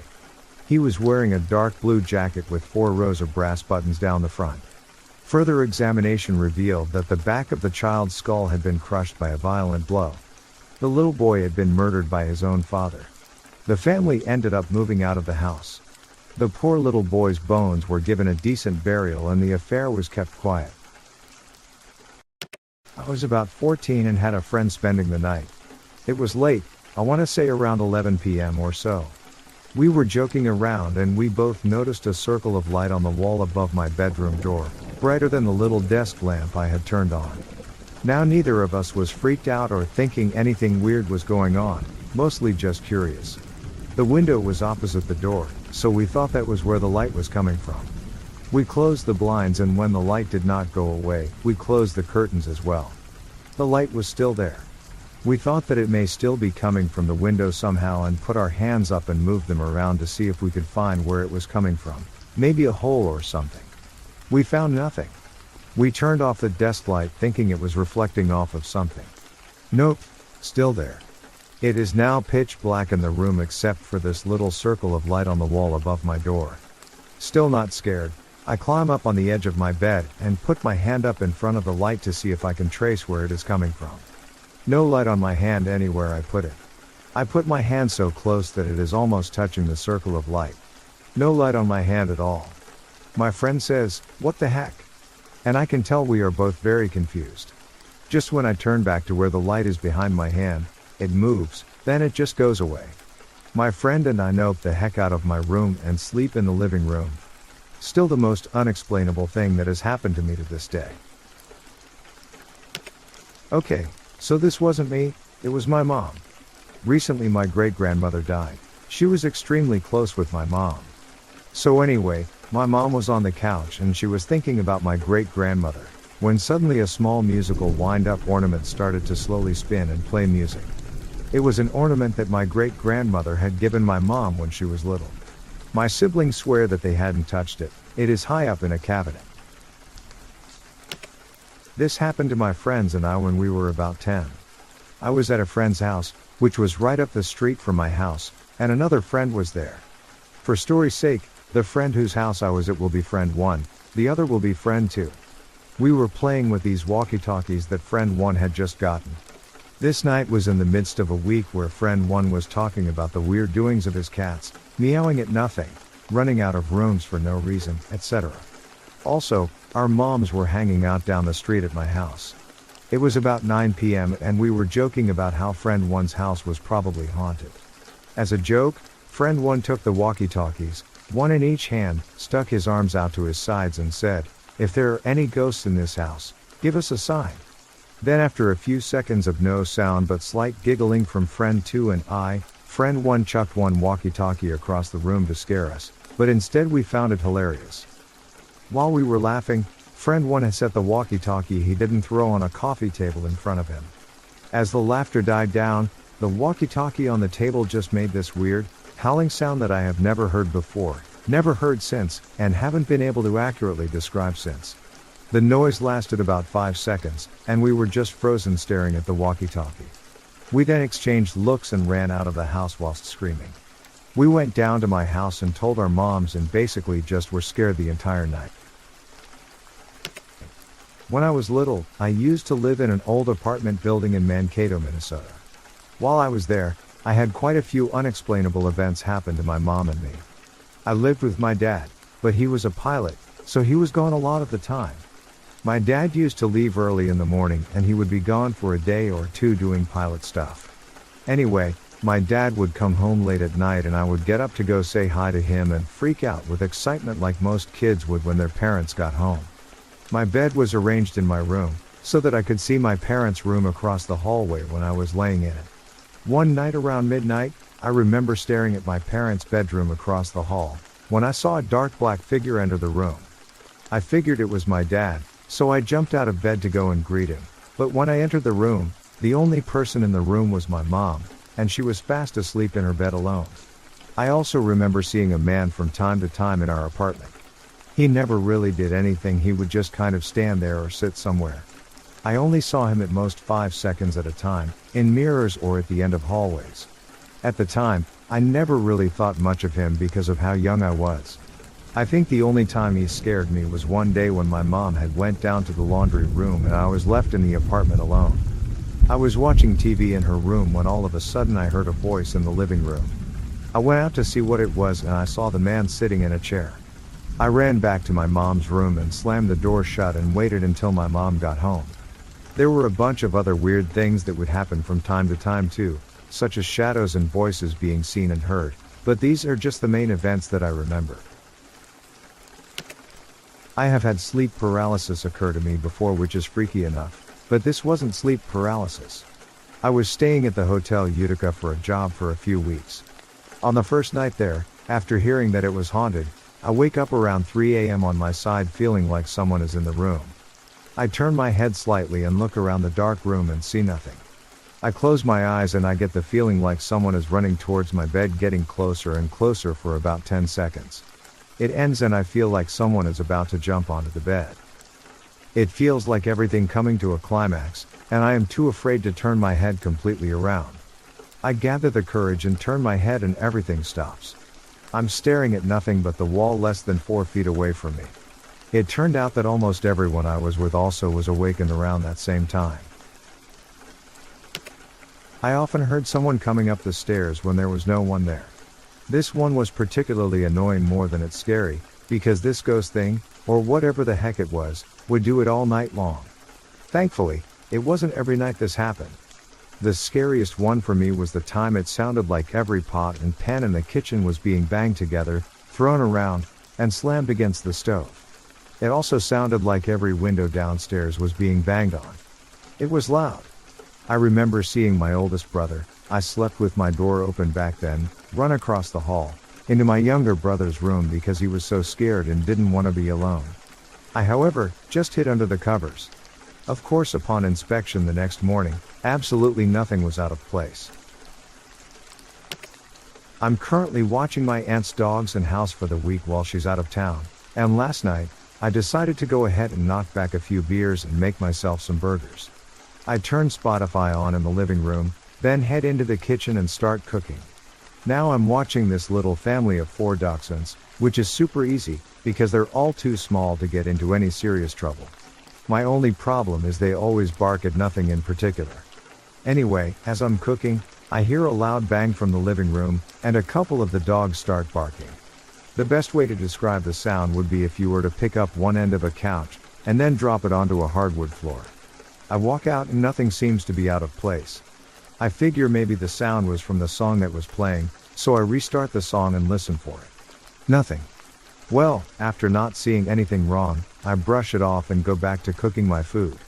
He was wearing a dark blue jacket with 4 rows of brass buttons down the front. Further examination revealed that the back of the child's skull had been crushed by a violent blow. The little boy had been murdered by his own father. The family ended up moving out of the house. The poor little boy's bones were given a decent burial and the affair was kept quiet. I was about 14 and had a friend spending the night. It was late, I want to say around 11 p.m. or so. We were joking around and we both noticed a circle of light on the wall above my bedroom door, brighter than the little desk lamp I had turned on. Now neither of us was freaked out or thinking anything weird was going on, mostly just curious. The window was opposite the door, so we thought that was where the light was coming from. We closed the blinds and when the light did not go away, we closed the curtains as well. The light was still there. We thought that it may still be coming from the window somehow and put our hands up and moved them around to see if we could find where it was coming from, maybe a hole or something. We found nothing. We turned off the desk light thinking it was reflecting off of something. Nope, still there. It is now pitch black in the room except for this little circle of light on the wall above my door. Still not scared, I climb up on the edge of my bed and put my hand up in front of the light to see if I can trace where it is coming from. No light on my hand anywhere I put it. I put my hand so close that it is almost touching the circle of light. No light on my hand at all. My friend says, "What the heck?" And I can tell we are both very confused. Just when I turn back to where the light is behind my hand, it moves, then it just goes away. My friend and I nope the heck out of my room and sleep in the living room. Still the most unexplainable thing that has happened to me to this day. Okay, so this wasn't me, it was my mom. Recently my great-grandmother died. She was extremely close with my mom. So anyway, my mom was on the couch and she was thinking about my great-grandmother, when suddenly a small musical wind-up ornament started to slowly spin and play music. It was an ornament that my great-grandmother had given my mom when she was little. My siblings swear that they hadn't touched it. It is high up in a cabinet. This happened to my friends and I when we were about 10. I was at a friend's house, which was right up the street from my house, and another friend was there. For story's sake, the friend whose house I was at will be friend 1, the other will be friend 2. We were playing with these walkie-talkies that friend 1 had just gotten. This night was in the midst of a week where friend 1 was talking about the weird doings of his cats, meowing at nothing, running out of rooms for no reason, etc. Also, our moms were hanging out down the street at my house. It was about 9 p.m. and we were joking about how friend 1's house was probably haunted. As a joke, friend 1 took the walkie-talkies, one in each hand, stuck his arms out to his sides and said, "If there are any ghosts in this house, give us a sign." Then after a few seconds of no sound but slight giggling from friend 2 and I, friend 1 chucked one walkie-talkie across the room to scare us, but instead we found it hilarious. While we were laughing, friend one had set the walkie-talkie he didn't throw on a coffee table in front of him. As the laughter died down, the walkie-talkie on the table just made this weird, howling sound that I have never heard before, never heard since, and haven't been able to accurately describe since. The noise lasted about 5 seconds, and we were just frozen staring at the walkie-talkie. We then exchanged looks and ran out of the house whilst screaming. We went down to my house and told our moms and basically just were scared the entire night. When I was little, I used to live in an old apartment building in Mankato, Minnesota. While I was there, I had quite a few unexplainable events happen to my mom and me. I lived with my dad, but he was a pilot, so he was gone a lot of the time. My dad used to leave early in the morning and he would be gone for a day or two doing pilot stuff. Anyway, my dad would come home late at night and I would get up to go say hi to him and freak out with excitement like most kids would when their parents got home. My bed was arranged in my room, so that I could see my parents' room across the hallway when I was laying in it. One night around midnight, I remember staring at my parents' bedroom across the hall, when I saw a dark black figure enter the room. I figured it was my dad, so I jumped out of bed to go and greet him, but when I entered the room, the only person in the room was my mom, and she was fast asleep in her bed alone. I also remember seeing a man from time to time in our apartment. He never really did anything, he would just kind of stand there or sit somewhere. I only saw him at most 5 seconds at a time, in mirrors or at the end of hallways. At the time, I never really thought much of him because of how young I was. I think the only time he scared me was one day when my mom had went down to the laundry room and I was left in the apartment alone. I was watching TV in her room when all of a sudden I heard a voice in the living room. I went out to see what it was and I saw the man sitting in a chair. I ran back to my mom's room and slammed the door shut and waited until my mom got home. There were a bunch of other weird things that would happen from time to time too, such as shadows and voices being seen and heard, but these are just the main events that I remember. I have had sleep paralysis occur to me before, which is freaky enough. But this wasn't sleep paralysis. I was staying at the Hotel Utica for a job for a few weeks. On the first night there, after hearing that it was haunted, I wake up around 3 a.m. on my side feeling like someone is in the room. I turn my head slightly and look around the dark room and see nothing. I close my eyes and I get the feeling like someone is running towards my bed, getting closer and closer for about 10 seconds. It ends and I feel like someone is about to jump onto the bed. It feels like everything coming to a climax, and I am too afraid to turn my head completely around. I gather the courage and turn my head and everything stops. I'm staring at nothing but the wall less than 4 feet away from me. It turned out that almost everyone I was with also was awakened around that same time. I often heard someone coming up the stairs when there was no one there. This one was particularly annoying more than it's scary, because this ghost thing, or whatever the heck it was, would do it all night long. Thankfully, it wasn't every night this happened. The scariest one for me was the time it sounded like every pot and pan in the kitchen was being banged together, thrown around, and slammed against the stove. It also sounded like every window downstairs was being banged on. It was loud. I remember seeing my oldest brother, I slept with my door open back then, run across the hall, into my younger brother's room because he was so scared and didn't want to be alone. I, however, just hid under the covers. Of course, upon inspection the next morning, absolutely nothing was out of place. I'm currently watching my aunt's dogs and house for the week while she's out of town, and last night, I decided to go ahead and knock back a few beers and make myself some burgers. I turn Spotify on in the living room, then head into the kitchen and start cooking. Now I'm watching this little family of 4 dachshunds, which is super easy, because they're all too small to get into any serious trouble. My only problem is they always bark at nothing in particular. Anyway, as I'm cooking, I hear a loud bang from the living room, and a couple of the dogs start barking. The best way to describe the sound would be if you were to pick up one end of a couch, and then drop it onto a hardwood floor. I walk out and nothing seems to be out of place. I figure maybe the sound was from the song that was playing, so I restart the song and listen for it. Nothing. Well, after not seeing anything wrong, I brush it off and go back to cooking my food.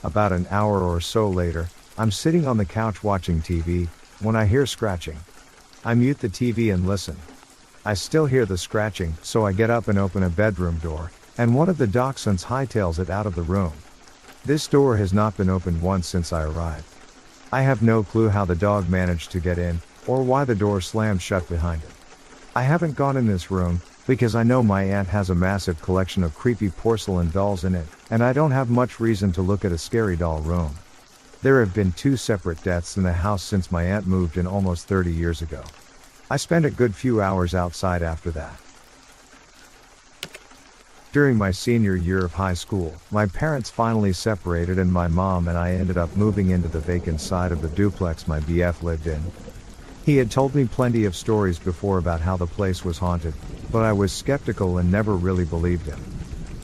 About an hour or so later, I'm sitting on the couch watching TV, when I hear scratching. I mute the TV and listen. I still hear the scratching, so I get up and open a bedroom door, and one of the dachshunds hightails it out of the room. This door has not been opened once since I arrived. I have no clue how the dog managed to get in, or why the door slammed shut behind it. I haven't gone in this room, because I know my aunt has a massive collection of creepy porcelain dolls in it, and I don't have much reason to look at a scary doll room. There have been 2 separate deaths in the house since my aunt moved in almost 30 years ago. I spent a good few hours outside after that. During my senior year of high school, my parents finally separated and my mom and I ended up moving into the vacant side of the duplex my BF lived in. He had told me plenty of stories before about how the place was haunted, but I was skeptical and never really believed him.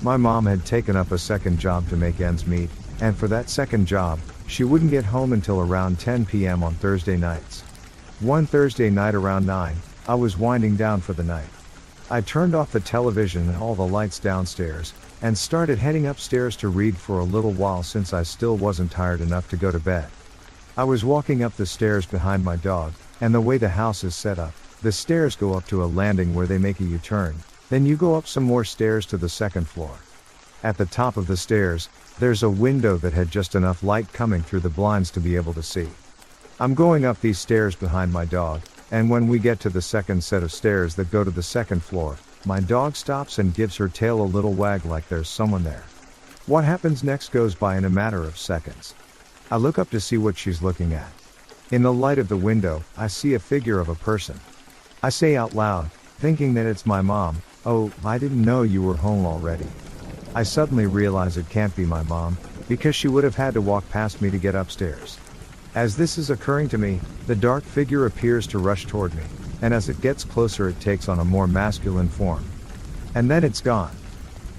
My mom had taken up a second job to make ends meet, and for that second job, she wouldn't get home until around 10 p.m. on Thursday nights. One Thursday night around 9, I was winding down for the night. I turned off the television and all the lights downstairs, and started heading upstairs to read for a little while since I still wasn't tired enough to go to bed. I was walking up the stairs behind my dog, and the way the house is set up, the stairs go up to a landing where they make a U-turn, then you go up some more stairs to the second floor. At the top of the stairs, there's a window that had just enough light coming through the blinds to be able to see. I'm going up these stairs behind my dog, and when we get to the second set of stairs that go to the second floor, my dog stops and gives her tail a little wag like there's someone there. What happens next goes by in a matter of seconds. I look up to see what she's looking at. In the light of the window, I see a figure of a person. I say out loud, thinking that it's my mom, "Oh, I didn't know you were home already." I suddenly realize it can't be my mom, because she would have had to walk past me to get upstairs. As this is occurring to me, the dark figure appears to rush toward me, and as it gets closer it takes on a more masculine form. And then it's gone.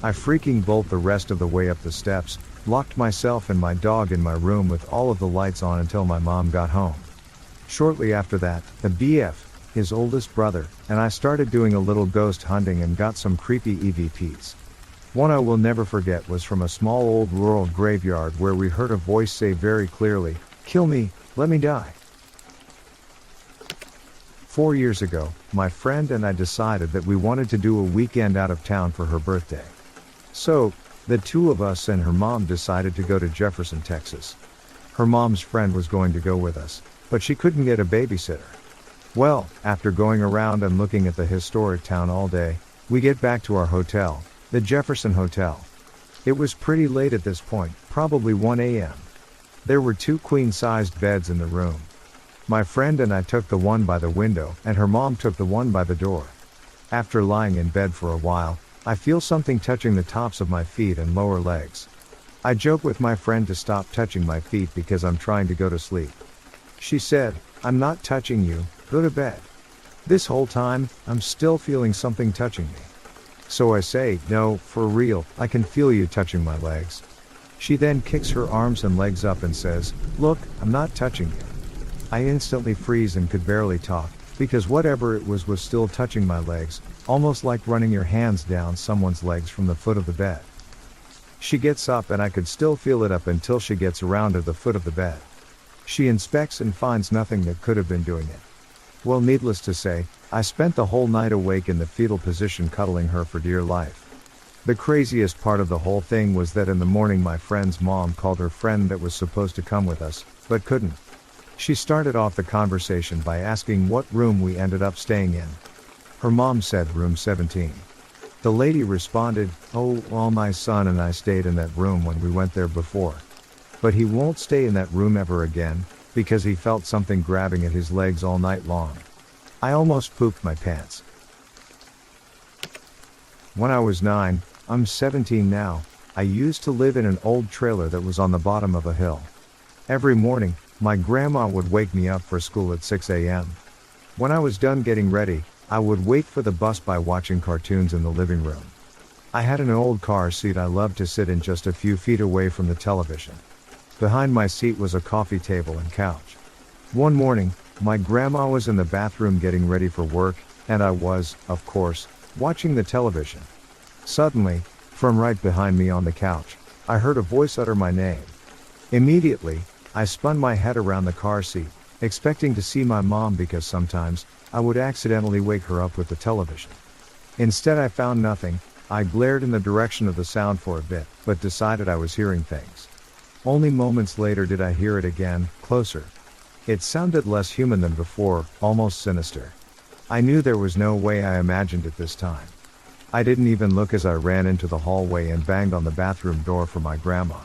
I freaking bolt the rest of the way up the steps, locked myself and my dog in my room with all of the lights on until my mom got home. Shortly after that, the BF, his oldest brother, and I started doing a little ghost hunting and got some creepy EVPs. One I will never forget was from a small old rural graveyard where we heard a voice say very clearly, "Kill me, let me die." 4 years ago, my friend and I decided that we wanted to do a weekend out of town for her birthday. So, the 2 of us and her mom decided to go to Jefferson, Texas. Her mom's friend was going to go with us, but she couldn't get a babysitter. Well, after going around and looking at the historic town all day, we get back to our hotel, the Jefferson Hotel. It was pretty late at this point, probably 1 a.m. There were 2 queen-sized beds in the room. My friend and I took the one by the window, and her mom took the one by the door. After lying in bed for a while, I feel something touching the tops of my feet and lower legs. I joke with my friend to stop touching my feet because I'm trying to go to sleep. She said, "I'm not touching you, go to bed." This whole time, I'm still feeling something touching me. So I say, "No, for real, I can feel you touching my legs." She then kicks her arms and legs up and says, "Look, I'm not touching you." I instantly freeze and could barely talk, because whatever it was still touching my legs, almost like running your hands down someone's legs from the foot of the bed. She gets up and I could still feel it up until she gets around to the foot of the bed. She inspects and finds nothing that could have been doing it. Well, needless to say, I spent the whole night awake in the fetal position cuddling her for dear life. The craziest part of the whole thing was that in the morning my friend's mom called her friend that was supposed to come with us, but couldn't. She started off the conversation by asking what room we ended up staying in. Her mom said room 17. The lady responded, "Oh, well, my son and I stayed in that room when we went there before. But he won't stay in that room ever again, because he felt something grabbing at his legs all night long." I almost pooped my pants. When I was 9, I'm 17 now, I used to live in an old trailer that was on the bottom of a hill. Every morning, my grandma would wake me up for school at 6 a.m. When I was done getting ready, I would wait for the bus by watching cartoons in the living room. I had an old car seat I loved to sit in just a few feet away from the television. Behind my seat was a coffee table and couch. One morning, my grandma was in the bathroom getting ready for work, and I was, of course, watching the television. Suddenly, from right behind me on the couch, I heard a voice utter my name. Immediately, I spun my head around the car seat, expecting to see my mom because sometimes, I would accidentally wake her up with the television. Instead I found nothing, I glared in the direction of the sound for a bit, but decided I was hearing things. Only moments later did I hear it again, closer. It sounded less human than before, almost sinister. I knew there was no way I imagined it this time. I didn't even look as I ran into the hallway and banged on the bathroom door for my grandma.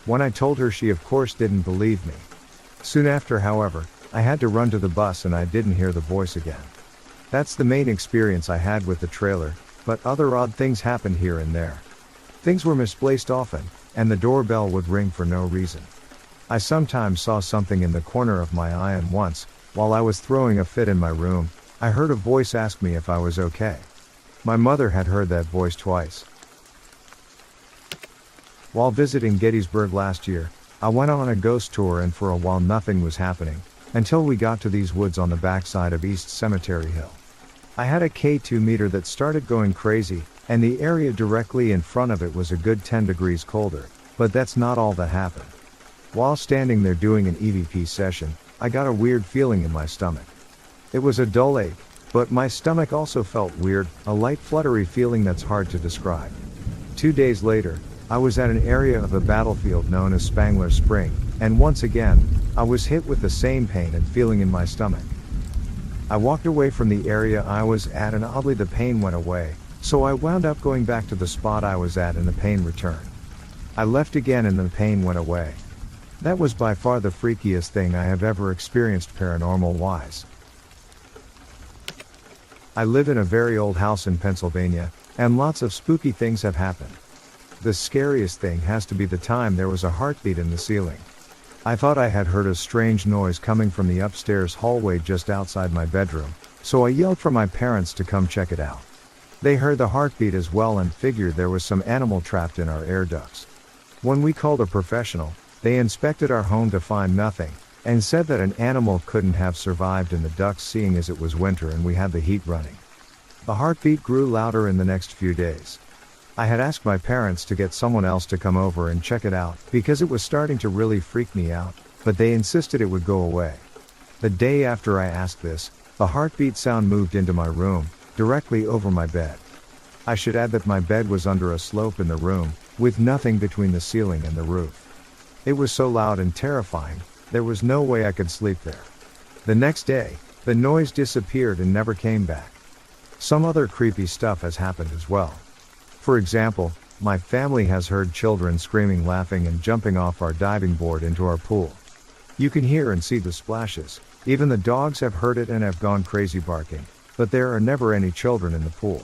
When I told her, she of course didn't believe me. Soon after, however, I had to run to the bus and I didn't hear the voice again. That's the main experience I had with the trailer, but other odd things happened here and there. Things were misplaced often, and the doorbell would ring for no reason. I sometimes saw something in the corner of my eye, and once, while I was throwing a fit in my room, I heard a voice ask me if I was okay. My mother had heard that voice twice. While visiting Gettysburg last year, I went on a ghost tour, and for a while nothing was happening, until we got to these woods on the backside of East Cemetery Hill. I had a K2 meter that started going crazy, and the area directly in front of it was a good 10 degrees colder, but that's not all that happened. While standing there doing an EVP session, I got a weird feeling in my stomach. It was a dull ache, but my stomach also felt weird, a light fluttery feeling that's hard to describe. 2 days later, I was at an area of the battlefield known as Spangler Spring, and once again, I was hit with the same pain and feeling in my stomach. I walked away from the area I was at, and oddly the pain went away, so I wound up going back to the spot I was at and the pain returned. I left again and the pain went away. That was by far the freakiest thing I have ever experienced paranormal-wise. I live in a very old house in Pennsylvania, and lots of spooky things have happened. The scariest thing has to be the time there was a heartbeat in the ceiling. I thought I had heard a strange noise coming from the upstairs hallway just outside my bedroom, so I yelled for my parents to come check it out. They heard the heartbeat as well and figured there was some animal trapped in our air ducts. When we called a professional, they inspected our home to find nothing, and said that an animal couldn't have survived in the ducts seeing as it was winter and we had the heat running. The heartbeat grew louder in the next few days. I had asked my parents to get someone else to come over and check it out, because it was starting to really freak me out, but they insisted it would go away. The day after I asked this, the heartbeat sound moved into my room, directly over my bed. I should add that my bed was under a slope in the room, with nothing between the ceiling and the roof. It was so loud and terrifying, there was no way I could sleep there. The next day, the noise disappeared and never came back. Some other creepy stuff has happened as well. For example, my family has heard children screaming, laughing, and jumping off our diving board into our pool. You can hear and see the splashes. Even the dogs have heard it and have gone crazy barking, but there are never any children in the pool.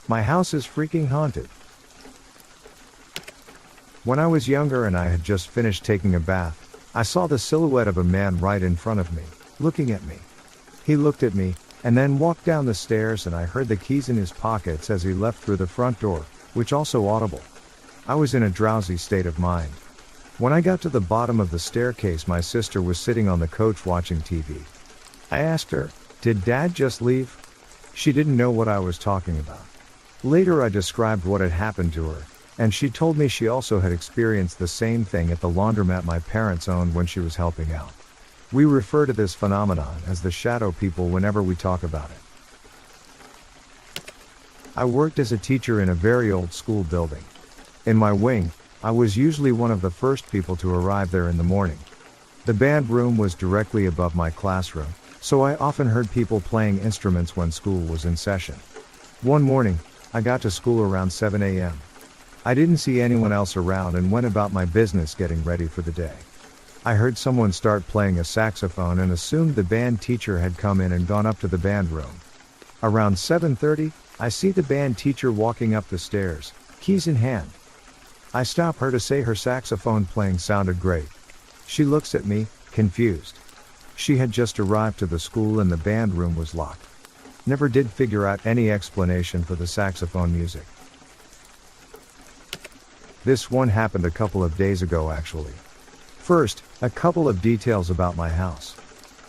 My house is freaking haunted. When I was younger and I had just finished taking a bath, I saw the silhouette of a man right in front of me, looking at me. He looked at me, and then walked down the stairs, and I heard the keys in his pockets as he left through the front door, which also audible. I was in a drowsy state of mind. When I got to the bottom of the staircase, my sister was sitting on the couch watching TV. I asked her, "Did Dad just leave?" She didn't know what I was talking about. Later I described what had happened to her, and she told me she also had experienced the same thing at the laundromat my parents owned when she was helping out. We refer to this phenomenon as the shadow people whenever we talk about it. I worked as a teacher in a very old school building. In my wing, I was usually one of the first people to arrive there in the morning. The band room was directly above my classroom, so I often heard people playing instruments when school was in session. One morning, I got to school around 7 a.m. I didn't see anyone else around and went about my business getting ready for the day. I heard someone start playing a saxophone and assumed the band teacher had come in and gone up to the band room. Around 7:30, I see the band teacher walking up the stairs, keys in hand. I stop her to say her saxophone playing sounded great. She looks at me, confused. She had just arrived to the school and the band room was locked. Never did figure out any explanation for the saxophone music. This one happened a couple of days ago actually. First, a couple of details about my house.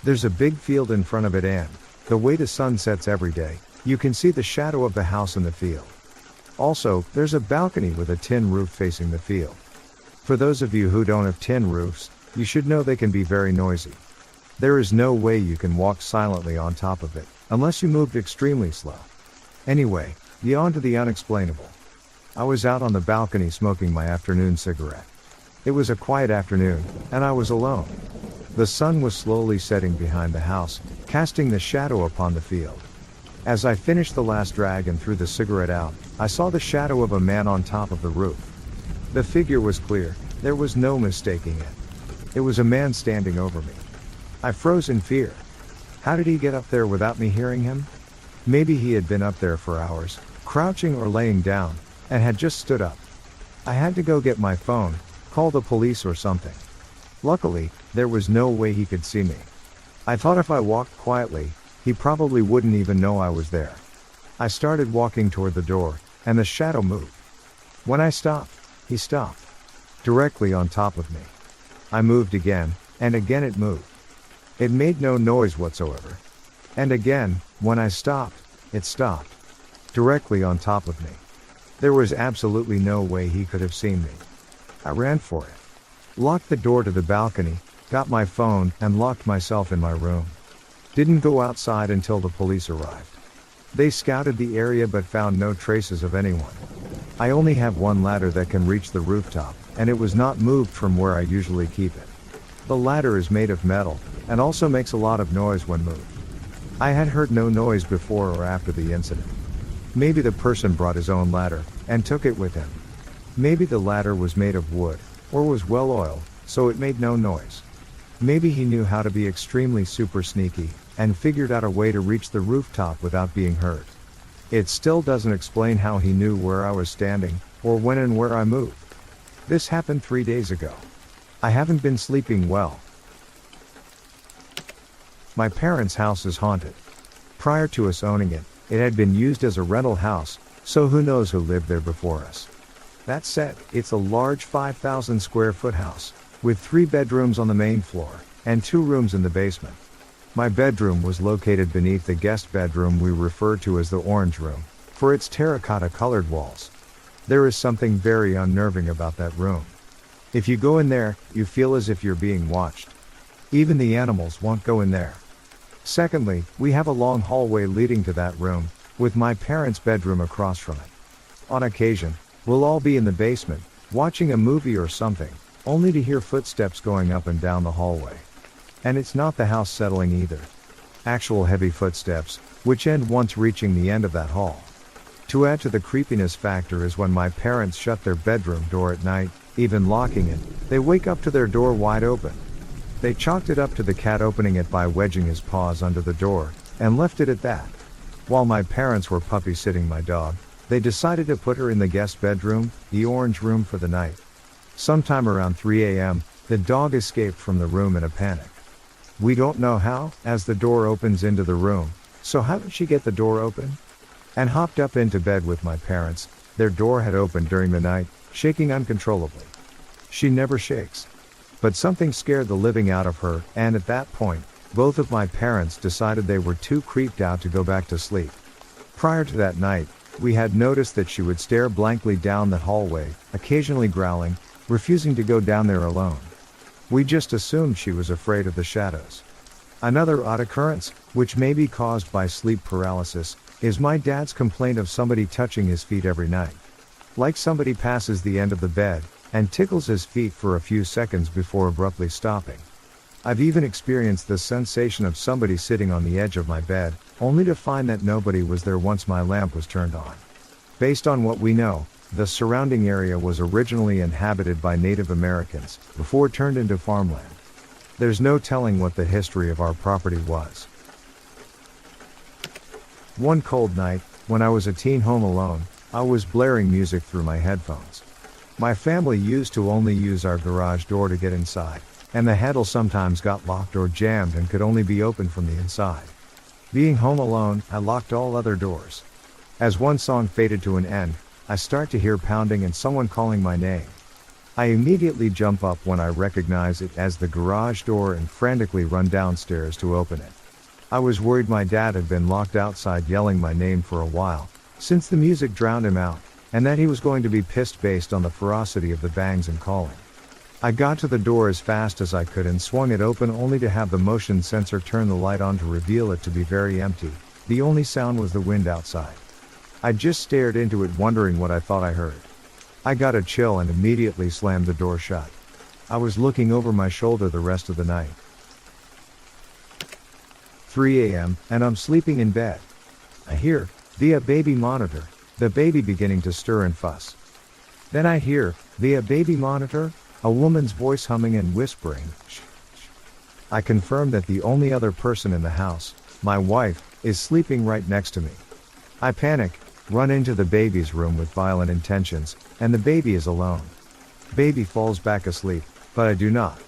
There's a big field in front of it, and the way the sun sets every day, you can see the shadow of the house in the field. Also, there's a balcony with a tin roof facing the field. For those of you who don't have tin roofs, you should know they can be very noisy. There is no way you can walk silently on top of it, unless you moved extremely slow. Anyway, beyond to the unexplainable. I was out on the balcony smoking my afternoon cigarette. It was a quiet afternoon, and I was alone. The sun was slowly setting behind the house, casting the shadow upon the field. As I finished the last drag and threw the cigarette out, I saw the shadow of a man on top of the roof. The figure was clear, there was no mistaking it. It was a man standing over me. I froze in fear. How did he get up there without me hearing him? Maybe he had been up there for hours, crouching or laying down, and had just stood up. I had to go get my phone, call the police or something. Luckily, there was no way he could see me. I thought if I walked quietly, he probably wouldn't even know I was there. I started walking toward the door, and the shadow moved. When I stopped, he stopped. Directly on top of me. I moved again, and again it moved. It made no noise whatsoever. And again, when I stopped, it stopped. Directly on top of me. There was absolutely no way he could have seen me. I ran for it. Locked the door to the balcony, got my phone, and locked myself in my room. Didn't go outside until the police arrived. They scouted the area but found no traces of anyone. I only have one ladder that can reach the rooftop, and it was not moved from where I usually keep it. The ladder is made of metal, and also makes a lot of noise when moved. I had heard no noise before or after the incident. Maybe the person brought his own ladder, and took it with him. Maybe the ladder was made of wood, or was well oiled, so it made no noise. Maybe he knew how to be extremely super sneaky, and figured out a way to reach the rooftop without being heard. It still doesn't explain how he knew where I was standing, or when and where I moved. This happened 3 days ago. I haven't been sleeping well. My parents' house is haunted. Prior to us owning it, it had been used as a rental house, so who knows who lived there before us. That said, it's a large 5,000 square foot house, with 3 bedrooms on the main floor, and 2 rooms in the basement. My bedroom was located beneath the guest bedroom we refer to as the orange room, for its terracotta colored walls. There is something very unnerving about that room. If you go in there, you feel as if you're being watched. Even the animals won't go in there. Secondly, we have a long hallway leading to that room, with my parents' bedroom across from it. On occasion, we'll all be in the basement, watching a movie or something, only to hear footsteps going up and down the hallway. And it's not the house settling either. Actual heavy footsteps, which end once reaching the end of that hall. To add to the creepiness factor is when my parents shut their bedroom door at night, even locking it, they wake up to their door wide open. They chalked it up to the cat opening it by wedging his paws under the door, and left it at that. While my parents were puppy sitting my dog, they decided to put her in the guest bedroom, the orange room, for the night. Sometime around 3 a.m., the dog escaped from the room in a panic. We don't know how, as the door opens into the room, so how did she get the door open? And hopped up into bed with my parents. Their door had opened during the night, shaking uncontrollably. She never shakes. But something scared the living out of her, and at that point, both of my parents decided they were too creeped out to go back to sleep. Prior to that night, we had noticed that she would stare blankly down the hallway, occasionally growling, refusing to go down there alone. We just assumed she was afraid of the shadows. Another odd occurrence, which may be caused by sleep paralysis, is my dad's complaint of somebody touching his feet every night. Like somebody passes the end of the bed, and tickles his feet for a few seconds before abruptly stopping. I've even experienced the sensation of somebody sitting on the edge of my bed, only to find that nobody was there once my lamp was turned on. Based on what we know, the surrounding area was originally inhabited by Native Americans, before turned into farmland. There's no telling what the history of our property was. One cold night, when I was a teen home alone, I was blaring music through my headphones. My family used to only use our garage door to get inside, and the handle sometimes got locked or jammed and could only be opened from the inside. Being home alone, I locked all other doors. As one song faded to an end, I start to hear pounding and someone calling my name. I immediately jump up when I recognize it as the garage door and frantically run downstairs to open it. I was worried my dad had been locked outside yelling my name for a while, since the music drowned him out, and that he was going to be pissed based on the ferocity of the bangs and calling. I got to the door as fast as I could and swung it open only to have the motion sensor turn the light on to reveal it to be very empty. The only sound was the wind outside. I just stared into it wondering what I thought I heard. I got a chill and immediately slammed the door shut. I was looking over my shoulder the rest of the night. 3 a.m., and I'm sleeping in bed. I hear, via baby monitor, the baby beginning to stir and fuss. Then I hear, via baby monitor, a woman's voice humming and whispering, shh, shh. I confirm that the only other person in the house, my wife, is sleeping right next to me. I panic, run into the baby's room with violent intentions, and the baby is alone. Baby falls back asleep, but I do not.